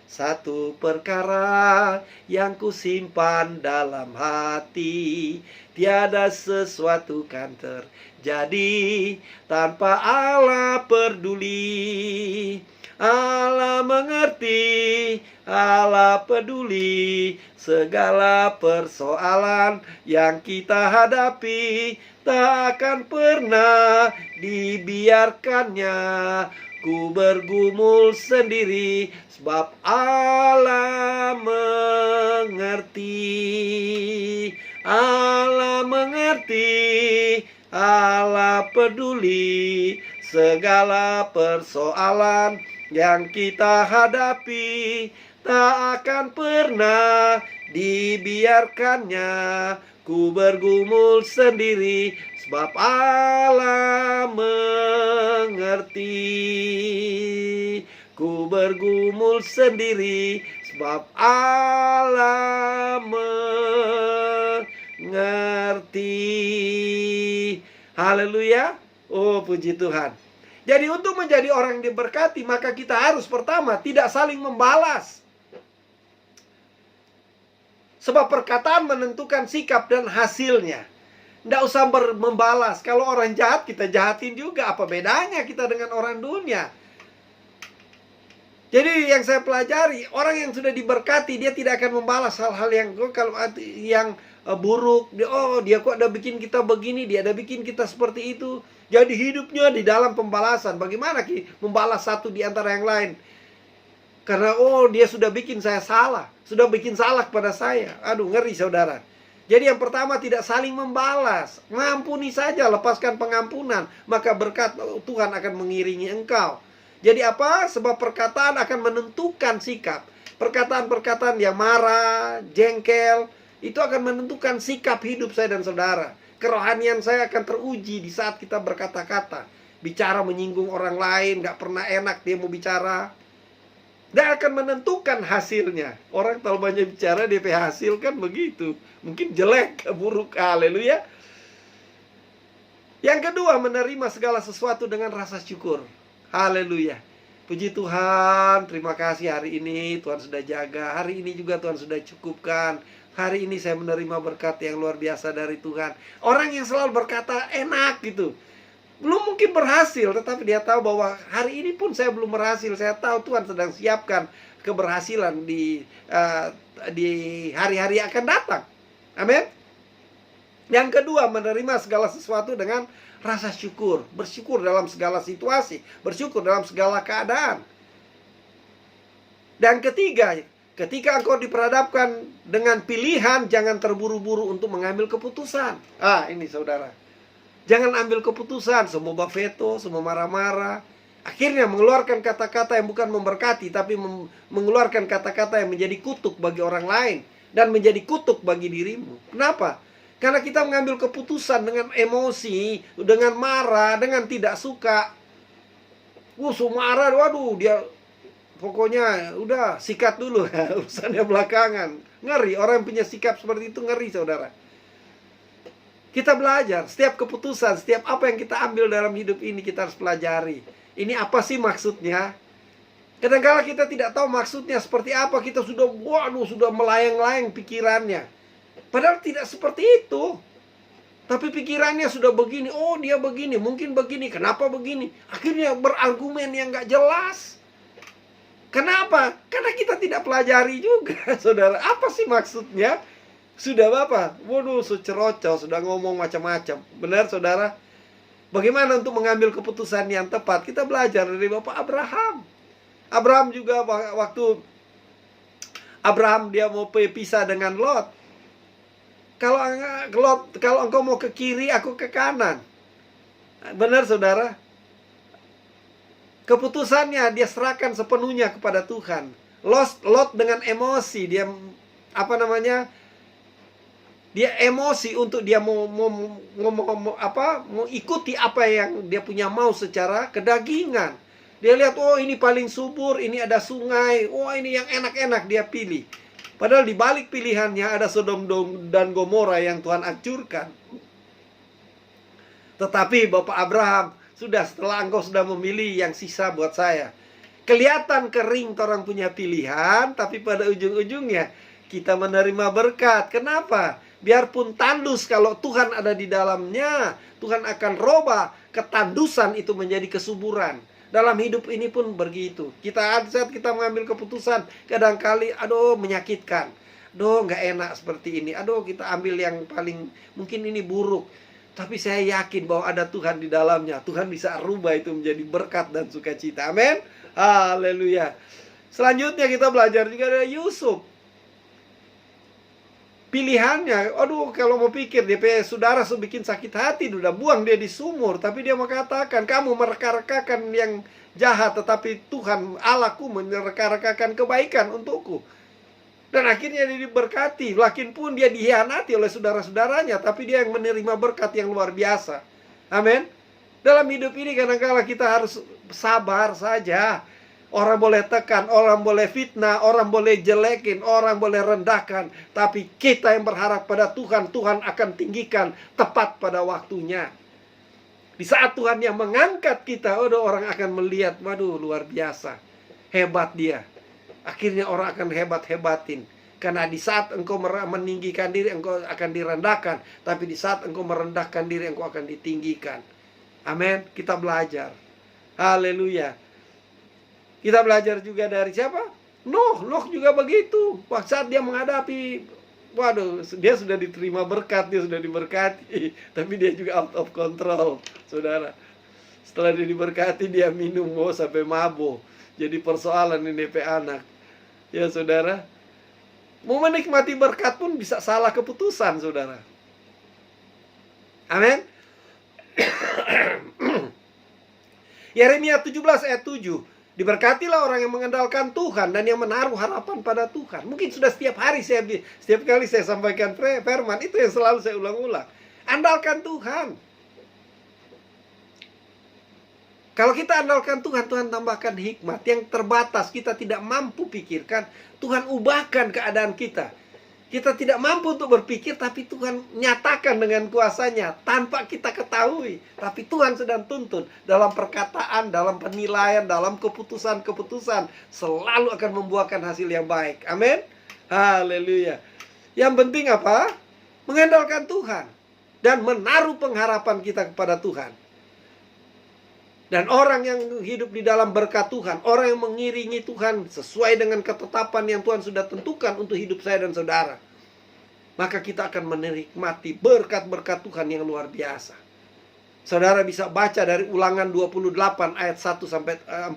Speaker 1: Satu perkara yang ku simpan dalam hati, tiada sesuatu kan terjadi tanpa Allah peduli. Allah mengerti, Allah peduli segala persoalan yang kita hadapi, tak akan pernah dibiarkannya ku bergumul sendiri, sebab Allah mengerti. Allah mengerti, Allah peduli segala persoalan yang kita hadapi, tak akan pernah dibiarkannya ku bergumul sendiri, sebab Allah mengerti. Ku bergumul sendiri, sebab Allah mengerti. Haleluya. Oh, puji Tuhan. Jadi untuk menjadi orang yang diberkati, maka kita harus pertama tidak saling membalas. Sebab perkataan menentukan sikap dan hasilnya. Tidak usah membalas. Kalau orang jahat, kita jahatin juga. Apa bedanya kita dengan orang dunia? Jadi yang saya pelajari, orang yang sudah diberkati, dia tidak akan membalas hal-hal yang buruk. Dia kok ada bikin kita begini, dia ada bikin kita seperti itu. Jadi hidupnya di dalam pembalasan. Bagaimana membalas satu di antara yang lain? Karena dia sudah bikin saya salah, sudah bikin salah kepada saya. Aduh, ngeri saudara. Jadi yang pertama, tidak saling membalas. Mengampuni saja, lepaskan pengampunan, maka berkat Tuhan akan mengiringi engkau. Jadi apa? Sebab perkataan akan menentukan sikap. Perkataan-perkataan yang marah, jengkel, itu akan menentukan sikap hidup saya dan saudara. Kerohanian saya akan teruji di saat kita berkata-kata. Bicara menyinggung orang lain, gak pernah enak dia mau bicara. Dia akan menentukan hasilnya. Orang kalau banyak bicara, dia hasil kan begitu. Mungkin jelek, buruk, haleluya. Yang kedua, menerima segala sesuatu dengan rasa syukur. Haleluya. Puji Tuhan, terima kasih hari ini Tuhan sudah jaga. Hari ini juga Tuhan sudah cukupkan. Hari ini saya menerima berkat yang luar biasa dari Tuhan. Orang yang selalu berkata enak gitu, belum mungkin berhasil, tetapi dia tahu bahwa hari ini pun saya belum berhasil. Saya tahu Tuhan sedang siapkan keberhasilan di hari-hari akan datang. Amin. Yang kedua, menerima segala sesuatu dengan rasa syukur. Bersyukur dalam segala situasi, bersyukur dalam segala keadaan. Dan ketiga, ketika engkau diperhadapkan dengan pilihan, jangan terburu-buru untuk mengambil keputusan. Ini saudara. Jangan ambil keputusan, semua veto, semua marah-marah. Akhirnya mengeluarkan kata-kata yang bukan memberkati, tapi mengeluarkan kata-kata yang menjadi kutuk bagi orang lain. Dan menjadi kutuk bagi dirimu. Kenapa? Karena kita mengambil keputusan dengan emosi, dengan marah, dengan tidak suka. Marah, waduh, dia pokoknya udah sikat dulu, urusannya belakangan. Ngeri, orang yang punya sikap seperti itu ngeri, saudara. Kita belajar, setiap keputusan, setiap apa yang kita ambil dalam hidup ini kita harus pelajari. Ini apa sih maksudnya? Kadang-kala kita tidak tahu maksudnya seperti apa, kita sudah melayang-layang pikirannya. Padahal tidak seperti itu. Tapi pikirannya sudah begini, dia begini, mungkin begini, kenapa begini? Akhirnya berargumen yang gak jelas. Kenapa? Karena kita tidak pelajari juga, saudara. Apa sih maksudnya? Sudah Bapak, secerocol, sudah ngomong macam-macam. Benar, saudara? Bagaimana untuk mengambil keputusan yang tepat? Kita belajar dari Bapak Abraham. Abraham juga waktu Abraham dia mau pisah dengan Lot. Kalau engkau mau ke kiri, aku ke kanan. Benar, saudara? Keputusannya dia serahkan sepenuhnya kepada Tuhan. Lot dengan emosi, dia dia emosi untuk dia mau ikuti apa yang dia punya mau secara kedagingan. Dia lihat, ini paling subur, ini ada sungai, ini yang enak-enak, dia pilih. Padahal di balik pilihannya ada Sodom dan Gomora yang Tuhan hancurkan. Tetapi Bapak Abraham, setelah engkau sudah memilih yang sisa buat saya. Kelihatan kering orang punya pilihan, tapi pada ujung-ujungnya kita menerima berkat. Kenapa? Biarpun tandus, kalau Tuhan ada di dalamnya, Tuhan akan robah ketandusan itu menjadi kesuburan. Dalam hidup ini pun begitu. Saat kita mengambil keputusan, kadangkali menyakitkan. Nggak enak seperti ini. Kita ambil yang paling mungkin ini buruk. Tapi saya yakin bahwa ada Tuhan di dalamnya. Tuhan bisa rubah itu menjadi berkat dan sukacita. Amin. Haleluya. Selanjutnya kita belajar juga dari Yusuf. Pilihannya, kalau mau pikir DP saudara bikin sakit hati, udah buang dia di sumur. Tapi dia mengatakan, kamu mereka-rekakan yang jahat, tetapi Tuhan Allahku mereka-rekakan kebaikan untukku. Dan akhirnya dia diberkati. Lakin pun dia dihianati oleh saudara-saudaranya, tapi dia yang menerima berkat yang luar biasa. Amin. Dalam hidup ini kadang-kala kita harus sabar saja. Orang boleh tekan, orang boleh fitnah, orang boleh jelekin, orang boleh rendahkan. Tapi kita yang berharap pada Tuhan, Tuhan akan tinggikan tepat pada waktunya. Di saat Tuhan yang mengangkat kita, orang akan melihat, luar biasa. Hebat dia. Akhirnya orang akan hebat-hebatin. Karena di saat engkau meninggikan diri, engkau akan direndahkan. Tapi di saat engkau merendahkan diri, engkau akan ditinggikan. Amin. Kita belajar. Haleluya. Kita belajar juga dari siapa? Nuh juga begitu. Saat dia menghadapi, dia sudah diterima berkat, dia sudah diberkati. Tapi dia juga out of control, saudara. Setelah dia diberkati, dia minum sampai mabuk. Jadi persoalan ini DP anak. Ya, saudara. Mau menikmati berkat pun bisa salah keputusan, saudara. Amin. Yeremia 17 ayat 7. Diberkatilah orang yang mengandalkan Tuhan dan yang menaruh harapan pada Tuhan. Mungkin sudah setiap kali saya sampaikan firman, itu yang selalu saya ulang-ulang. Andalkan Tuhan. Kalau kita andalkan Tuhan, Tuhan tambahkan hikmat yang terbatas, kita tidak mampu pikirkan. Tuhan ubahkan keadaan kita. Kita tidak mampu untuk berpikir, tapi Tuhan nyatakan dengan kuasanya tanpa kita ketahui. Tapi Tuhan sedang tuntun dalam perkataan, dalam penilaian, dalam keputusan-keputusan. Selalu akan membuahkan hasil yang baik. Amin. Haleluya. Yang penting apa? Mengandalkan Tuhan. Dan menaruh pengharapan kita kepada Tuhan. Dan orang yang hidup di dalam berkat Tuhan, orang yang mengiringi Tuhan sesuai dengan ketetapan yang Tuhan sudah tentukan untuk hidup saya dan saudara. maka kita akan menikmati berkat-berkat Tuhan yang luar biasa. Saudara bisa baca dari Ulangan 28 ayat 1 sampai 14,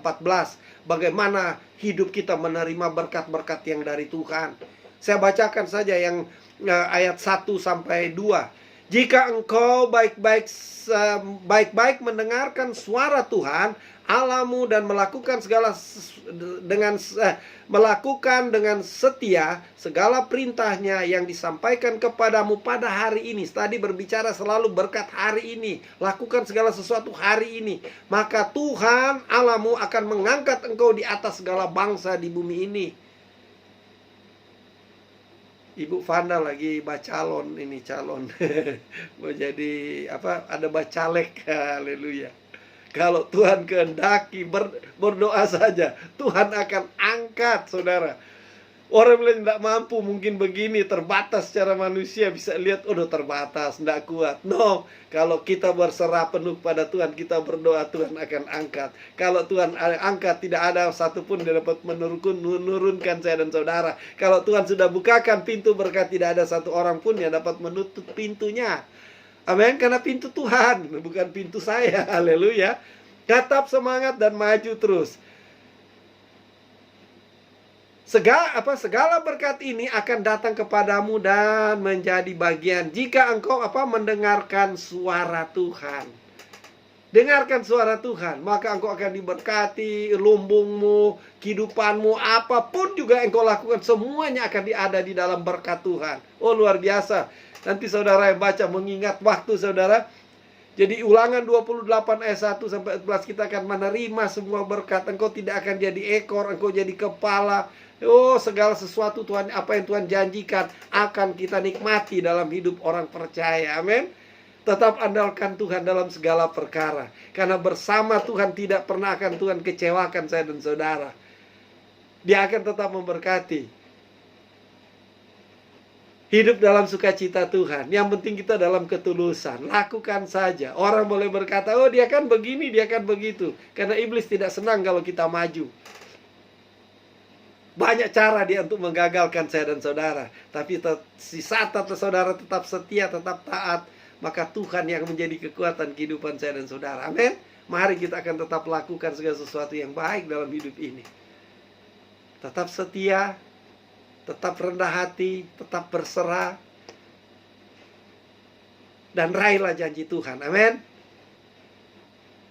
Speaker 1: bagaimana hidup kita menerima berkat-berkat yang dari Tuhan. Saya bacakan saja yang ayat 1 sampai 2. Jika engkau baik-baik mendengarkan suara Tuhan Allahmu dan melakukan dengan setia segala perintahnya yang disampaikan kepadamu pada hari ini. Tadi berbicara selalu berkat hari ini. Lakukan segala sesuatu hari ini. Maka Tuhan Allahmu akan mengangkat engkau di atas segala bangsa di bumi ini. Ibu Fanda lagi bacalon ini, calon mau jadi apa, ada bacalek. Haleluya. Kalau Tuhan kehendaki, berdoa saja, Tuhan akan angkat, saudara. Orang bilang tidak mampu, mungkin begini, terbatas secara manusia, bisa lihat, udah terbatas, tidak kuat. No, kalau kita berserah penuh pada Tuhan, kita berdoa, Tuhan akan angkat. Kalau Tuhan angkat, tidak ada satupun yang dapat menurunkan saya dan saudara. Kalau Tuhan sudah bukakan pintu berkat, tidak ada satu orang pun yang dapat menutup pintunya. Amin, karena pintu Tuhan, bukan pintu saya. Haleluya. Tetap semangat dan maju terus. Segala berkat ini akan datang kepadamu dan menjadi bagian jika engkau mendengarkan suara Tuhan. Dengarkan suara Tuhan, maka engkau akan diberkati, lumbungmu, kehidupanmu, apapun juga engkau lakukan, semuanya akan ada di dalam berkat Tuhan. Oh, luar biasa. Nanti saudara yang baca mengingat waktu saudara. Jadi Ulangan 28 ayat 1 sampai 14 kita akan menerima semua berkat. Engkau tidak akan jadi ekor, engkau jadi kepala. Oh, segala sesuatu Tuhan, apa yang Tuhan janjikan akan kita nikmati dalam hidup orang percaya. Amin. Tetap andalkan Tuhan dalam segala perkara. Karena bersama Tuhan tidak pernah akan Tuhan kecewakan saya dan saudara. Dia akan tetap memberkati. Hidup dalam sukacita Tuhan. Yang penting kita dalam ketulusan. Lakukan saja. Orang boleh berkata, oh dia kan begini, dia kan begitu. Karena iblis tidak senang kalau kita maju. Banyak cara dia untuk menggagalkan saya dan saudara. Tapi si saat saudara tetap setia, tetap taat, maka Tuhan yang menjadi kekuatan kehidupan saya dan saudara. Amin. Mari kita akan tetap lakukan segala sesuatu yang baik dalam hidup ini. Tetap setia, tetap rendah hati, tetap berserah, dan raihlah janji Tuhan. Amin.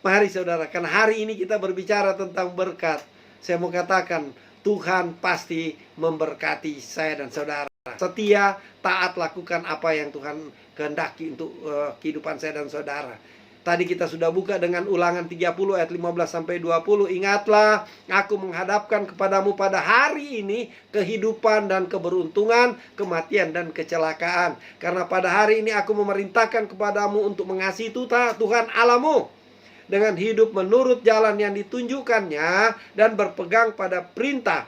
Speaker 1: Mari saudara, karena hari ini kita berbicara tentang berkat. Saya mau katakan, Tuhan pasti memberkati saya dan saudara. Setia, taat, lakukan apa yang Tuhan kehendaki untuk kehidupan saya dan saudara. Tadi kita sudah buka dengan Ulangan 30 ayat 15 sampai 20. Ingatlah, aku menghadapkan kepadamu pada hari ini kehidupan dan keberuntungan, kematian dan kecelakaan. Karena pada hari ini aku memerintahkan kepadamu untuk mengasihi Tuhan Allahmu dengan hidup menurut jalan yang ditunjukkannya dan berpegang pada perintah,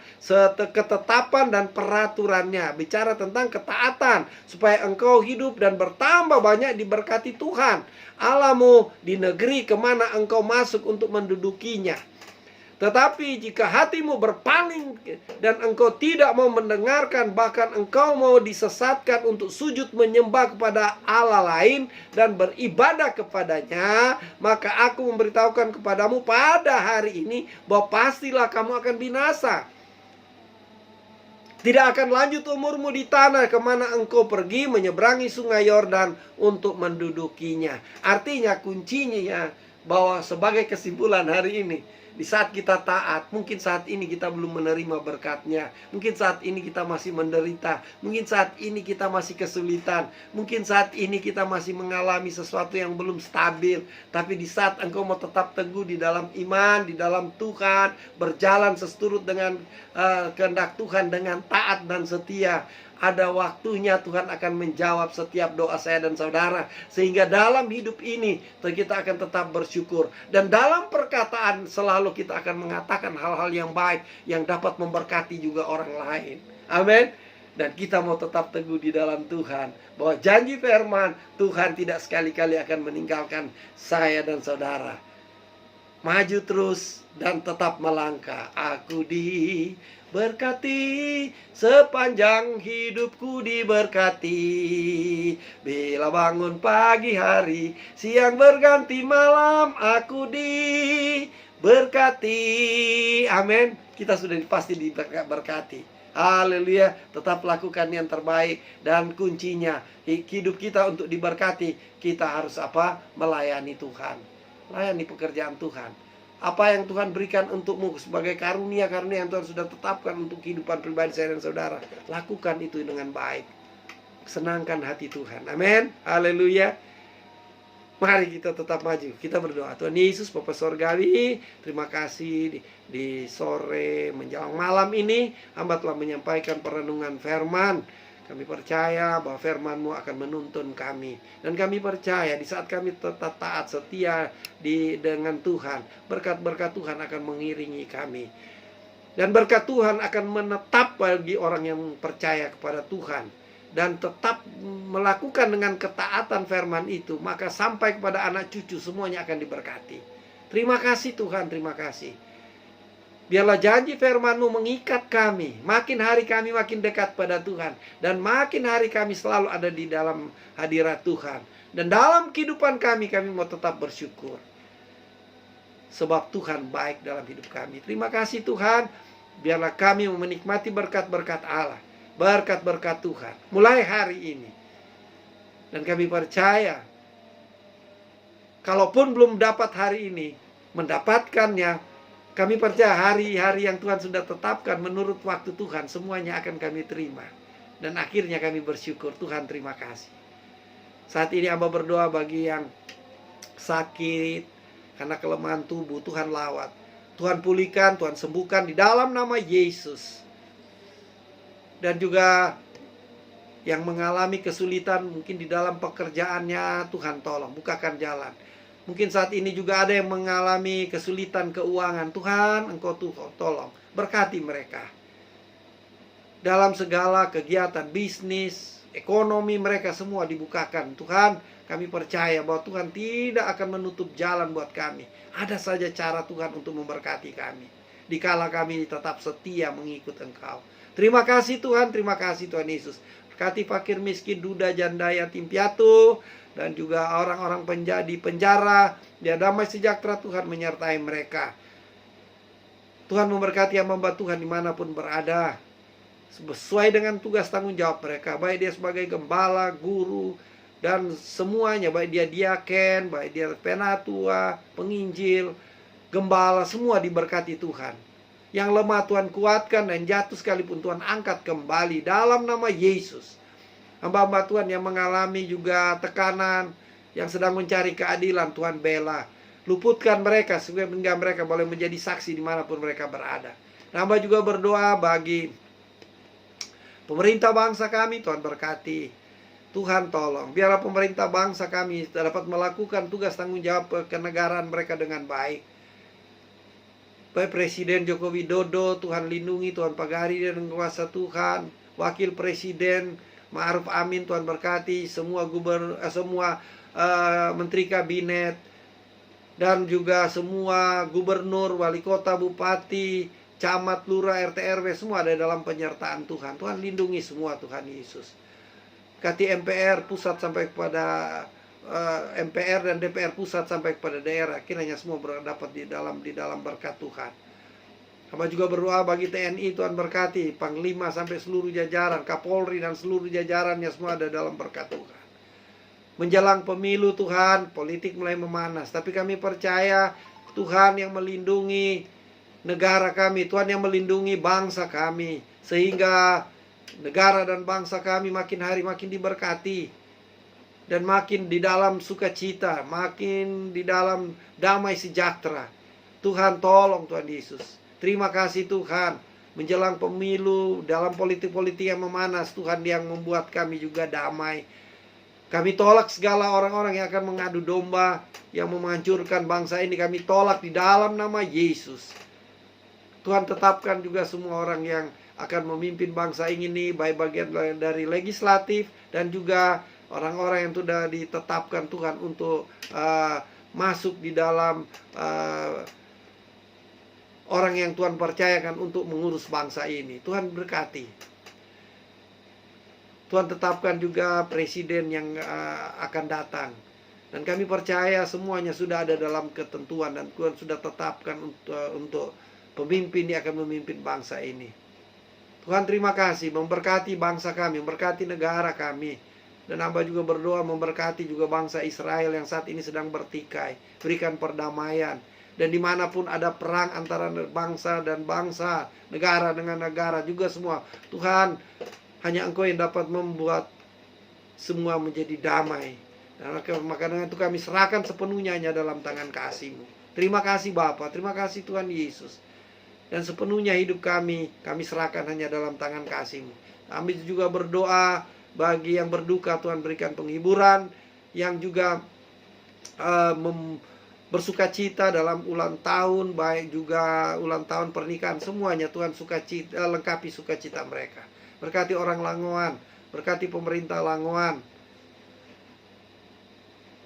Speaker 1: ketetapan dan peraturannya. Bicara tentang ketaatan supaya engkau hidup dan bertambah banyak diberkati Tuhan Allahmu di negeri kemana engkau masuk untuk mendudukinya. Tetapi jika hatimu berpaling dan engkau tidak mau mendengarkan, bahkan engkau mau disesatkan untuk sujud menyembah kepada Allah lain dan beribadah kepadanya, maka aku memberitahukan kepadamu pada hari ini bahwa pastilah kamu akan binasa. Tidak akan lanjut umurmu di tanah kemana engkau pergi menyeberangi sungai Yordan untuk mendudukinya. Artinya kuncinya ya, bahwa sebagai kesimpulan hari ini, di saat kita taat, mungkin saat ini kita belum menerima berkatnya. Mungkin saat ini kita masih menderita. Mungkin saat ini kita masih kesulitan. Mungkin saat ini kita masih mengalami sesuatu yang belum stabil. Tapi di saat engkau mau tetap teguh di dalam iman, di dalam Tuhan, berjalan seturut dengan kehendak Tuhan dengan taat dan setia, ada waktunya Tuhan akan menjawab setiap doa saya dan saudara. Sehingga dalam hidup ini kita akan tetap bersyukur. Dan dalam perkataan selalu kita akan mengatakan hal-hal yang baik, yang dapat memberkati juga orang lain. Amin. Dan kita mau tetap teguh di dalam Tuhan, bahwa janji firman Tuhan tidak sekali-kali akan meninggalkan saya dan saudara. maju terus dan tetap melangkah. Aku diberkati, sepanjang hidupku diberkati. Bila bangun pagi hari, siang berganti malam, aku diberkati. Amin. Kita sudah pasti diberkati. Haleluya. Tetap lakukan yang terbaik. Dan kuncinya hidup kita untuk diberkati, kita harus apa? Melayani Tuhan. Layani pekerjaan Tuhan. Apa yang Tuhan berikan untukmu sebagai karunia-karunia yang Tuhan sudah tetapkan untuk kehidupan pribadi saya dan saudara, lakukan itu dengan baik. Senangkan hati Tuhan. Amin. Haleluya. Mari kita tetap maju. Kita berdoa. Tuhan Yesus, Bapa Sorgawi, terima kasih di sore menjelang malam ini hamba telah menyampaikan perenungan firman. Kami percaya bahwa firman-Mu akan menuntun kami. Dan kami percaya di saat kami tetap taat setia dengan Tuhan, berkat-berkat Tuhan akan mengiringi kami. Dan berkat Tuhan akan menetap bagi orang yang percaya kepada Tuhan. Dan tetap melakukan dengan ketaatan firman itu, maka sampai kepada anak cucu semuanya akan diberkati. Terima kasih Tuhan, terima kasih. Biarlah janji firman-Mu mengikat kami. Makin hari kami makin dekat pada Tuhan. Dan makin hari kami selalu ada di dalam hadirat Tuhan. Dan dalam kehidupan kami mau tetap bersyukur. Sebab Tuhan baik dalam hidup kami. Terima kasih Tuhan. Biarlah kami menikmati berkat-berkat Allah. Berkat-berkat Tuhan. Mulai hari ini. Dan kami percaya. Kalaupun belum dapat hari ini, mendapatkannya, kami percaya hari-hari yang Tuhan sudah tetapkan menurut waktu Tuhan, semuanya akan kami terima. Dan akhirnya kami bersyukur. Tuhan terima kasih. Saat ini hamba berdoa bagi yang sakit karena kelemahan tubuh, Tuhan lawat. Tuhan pulihkan, Tuhan sembuhkan di dalam nama Yesus. Dan juga yang mengalami kesulitan mungkin di dalam pekerjaannya, Tuhan tolong, bukakan jalan. Mungkin saat ini juga ada yang mengalami kesulitan keuangan. Tuhan, Engkau tolong, berkati mereka. Dalam segala kegiatan bisnis, ekonomi mereka semua dibukakan. Tuhan, kami percaya bahwa Tuhan tidak akan menutup jalan buat kami. Ada saja cara Tuhan untuk memberkati kami. Dikala kami tetap setia mengikut Engkau. Terima kasih Tuhan, terima kasih Tuhan Yesus. Berkati fakir miskin, duda, janda, yatim piatu, dan juga orang-orang di penjara. Dia damai sejahtera Tuhan menyertai mereka. Tuhan memberkati hamba Tuhan dimanapun berada, sesuai dengan tugas tanggung jawab mereka. Baik dia sebagai gembala, guru, dan semuanya. Baik dia diaken, baik dia penatua, penginjil, gembala, semua diberkati Tuhan. Yang lemah Tuhan kuatkan, dan jatuh sekalipun Tuhan angkat kembali dalam nama Yesus. Hamba-hamba Tuhan yang mengalami juga tekanan, yang sedang mencari keadilan, Tuhan bela. Luputkan mereka sehingga mereka boleh menjadi saksi dimanapun mereka berada. Hamba juga berdoa bagi pemerintah bangsa kami, Tuhan berkati. Tuhan tolong, biarlah pemerintah bangsa kami dapat melakukan tugas tanggung jawab kenegaraan mereka dengan baik. Baik Presiden Joko Widodo, Tuhan lindungi, Tuhan pagari dan kuasa Tuhan. Wakil Presiden Ma'ruf Amin, Tuhan berkati. Semua menteri kabinet, dan juga semua gubernur, wali kota, bupati, camat, lurah, RT RW, semua ada dalam penyertaan Tuhan. Tuhan lindungi semua Tuhan Yesus. Kati MPR pusat sampai kepada MPR dan DPR pusat sampai kepada daerah, kiranya semua berdapat di dalam berkat Tuhan. Hamba juga berdoa bagi TNI, Tuhan berkati, Panglima sampai seluruh jajaran, Kapolri dan seluruh jajarannya semua ada dalam berkat Tuhan. Menjelang pemilu Tuhan, politik mulai memanas, tapi kami percaya Tuhan yang melindungi negara kami, Tuhan yang melindungi bangsa kami, sehingga negara dan bangsa kami makin hari makin diberkati. Dan makin di dalam sukacita, makin di dalam damai sejahtera. Tuhan tolong Tuhan Yesus. Terima kasih Tuhan. Menjelang pemilu, dalam politik-politik yang memanas, Tuhan yang membuat kami juga damai. Kami tolak segala orang-orang yang akan mengadu domba, yang menghancurkan bangsa ini. Kami tolak di dalam nama Yesus. Tuhan tetapkan juga semua orang yang akan memimpin bangsa ini, baik bagian dari legislatif dan juga orang-orang yang sudah ditetapkan Tuhan untuk masuk di dalam orang yang Tuhan percayakan untuk mengurus bangsa ini. Tuhan berkati. Tuhan tetapkan juga presiden yang akan datang. Dan kami percaya semuanya sudah ada dalam ketentuan, dan Tuhan sudah tetapkan untuk pemimpin yang akan memimpin bangsa ini. Tuhan terima kasih, memberkati bangsa kami, memberkati negara kami. Dan hamba juga berdoa memberkati juga bangsa Israel yang saat ini sedang bertikai. Berikan perdamaian. Dan dimanapun ada perang antara bangsa dan bangsa, negara dengan negara juga semua, Tuhan, hanya Engkau yang dapat membuat semua menjadi damai. Dan maka dengan itu kami serahkan sepenuhnya hanya dalam tangan kasih-Mu. Terima kasih Bapa, terima kasih Tuhan Yesus. Dan sepenuhnya hidup kami serahkan hanya dalam tangan kasih-Mu. Kami juga berdoa bagi yang berduka, Tuhan berikan penghiburan, yang juga bersuka cita dalam ulang tahun, baik juga ulang tahun pernikahan, semuanya Tuhan lengkapi sukacita mereka. Berkati orang Langowan, berkati pemerintah Langowan,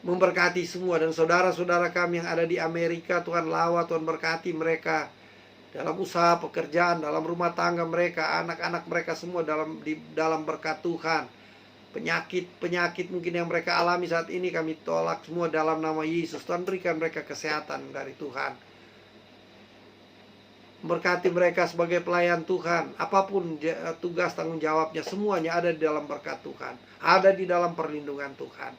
Speaker 1: memberkati semua, dan saudara-saudara kami yang ada di Amerika, Tuhan lawat, Tuhan berkati mereka dalam usaha pekerjaan, dalam rumah tangga mereka, anak-anak mereka semua di dalam berkat Tuhan. Penyakit mungkin yang mereka alami saat ini kami tolak semua dalam nama Yesus. Tuhan berikan mereka kesehatan dari Tuhan. Berkati mereka sebagai pelayan Tuhan. Apapun tugas tanggung jawabnya, semuanya ada di dalam berkat Tuhan, ada di dalam perlindungan Tuhan.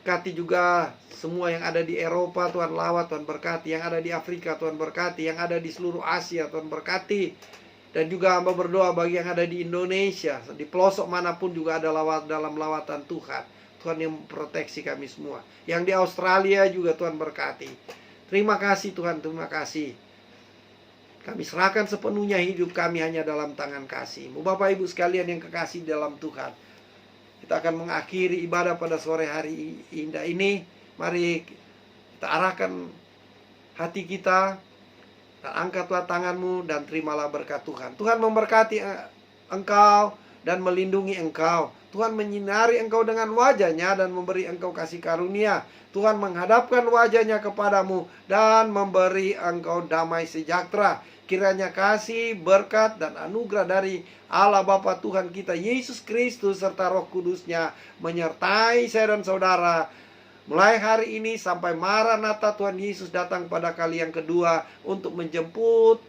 Speaker 1: Berkati juga semua yang ada di Eropa, Tuhan lawat, Tuhan berkati. Yang ada di Afrika, Tuhan berkati. Yang ada di seluruh Asia, Tuhan berkati. Dan juga hamba berdoa bagi yang ada di Indonesia, di pelosok manapun juga ada dalam lawatan Tuhan. Tuhan yang memproteksi kami semua. Yang di Australia juga Tuhan berkati. Terima kasih Tuhan, terima kasih. Kami serahkan sepenuhnya hidup kami hanya dalam tangan kasih-Mu. Bapak Ibu sekalian yang kekasih dalam Tuhan, kita akan mengakhiri ibadah pada sore hari indah ini. Mari kita arahkan hati kita, dan angkatlah tanganmu dan terimalah berkat Tuhan. Tuhan memberkati engkau dan melindungi engkau. Tuhan menyinari engkau dengan wajah-Nya dan memberi engkau kasih karunia. Tuhan menghadapkan wajah-Nya kepadamu dan memberi engkau damai sejahtera. Kiranya kasih, berkat, dan anugerah dari Allah Bapa Tuhan kita Yesus Kristus serta Roh Kudus-Nya menyertai saya dan saudara mulai hari ini sampai Maranatha Tuhan Yesus datang pada kali yang kedua untuk menjemput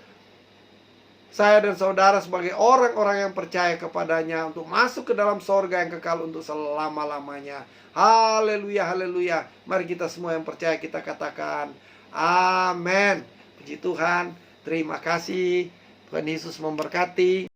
Speaker 1: saya dan saudara sebagai orang-orang yang percaya kepadanya untuk masuk ke dalam sorga yang kekal untuk selama-lamanya. Haleluya, haleluya. Mari kita semua yang percaya kita katakan amin. Puji Tuhan. Terima kasih. Tuhan Yesus memberkati.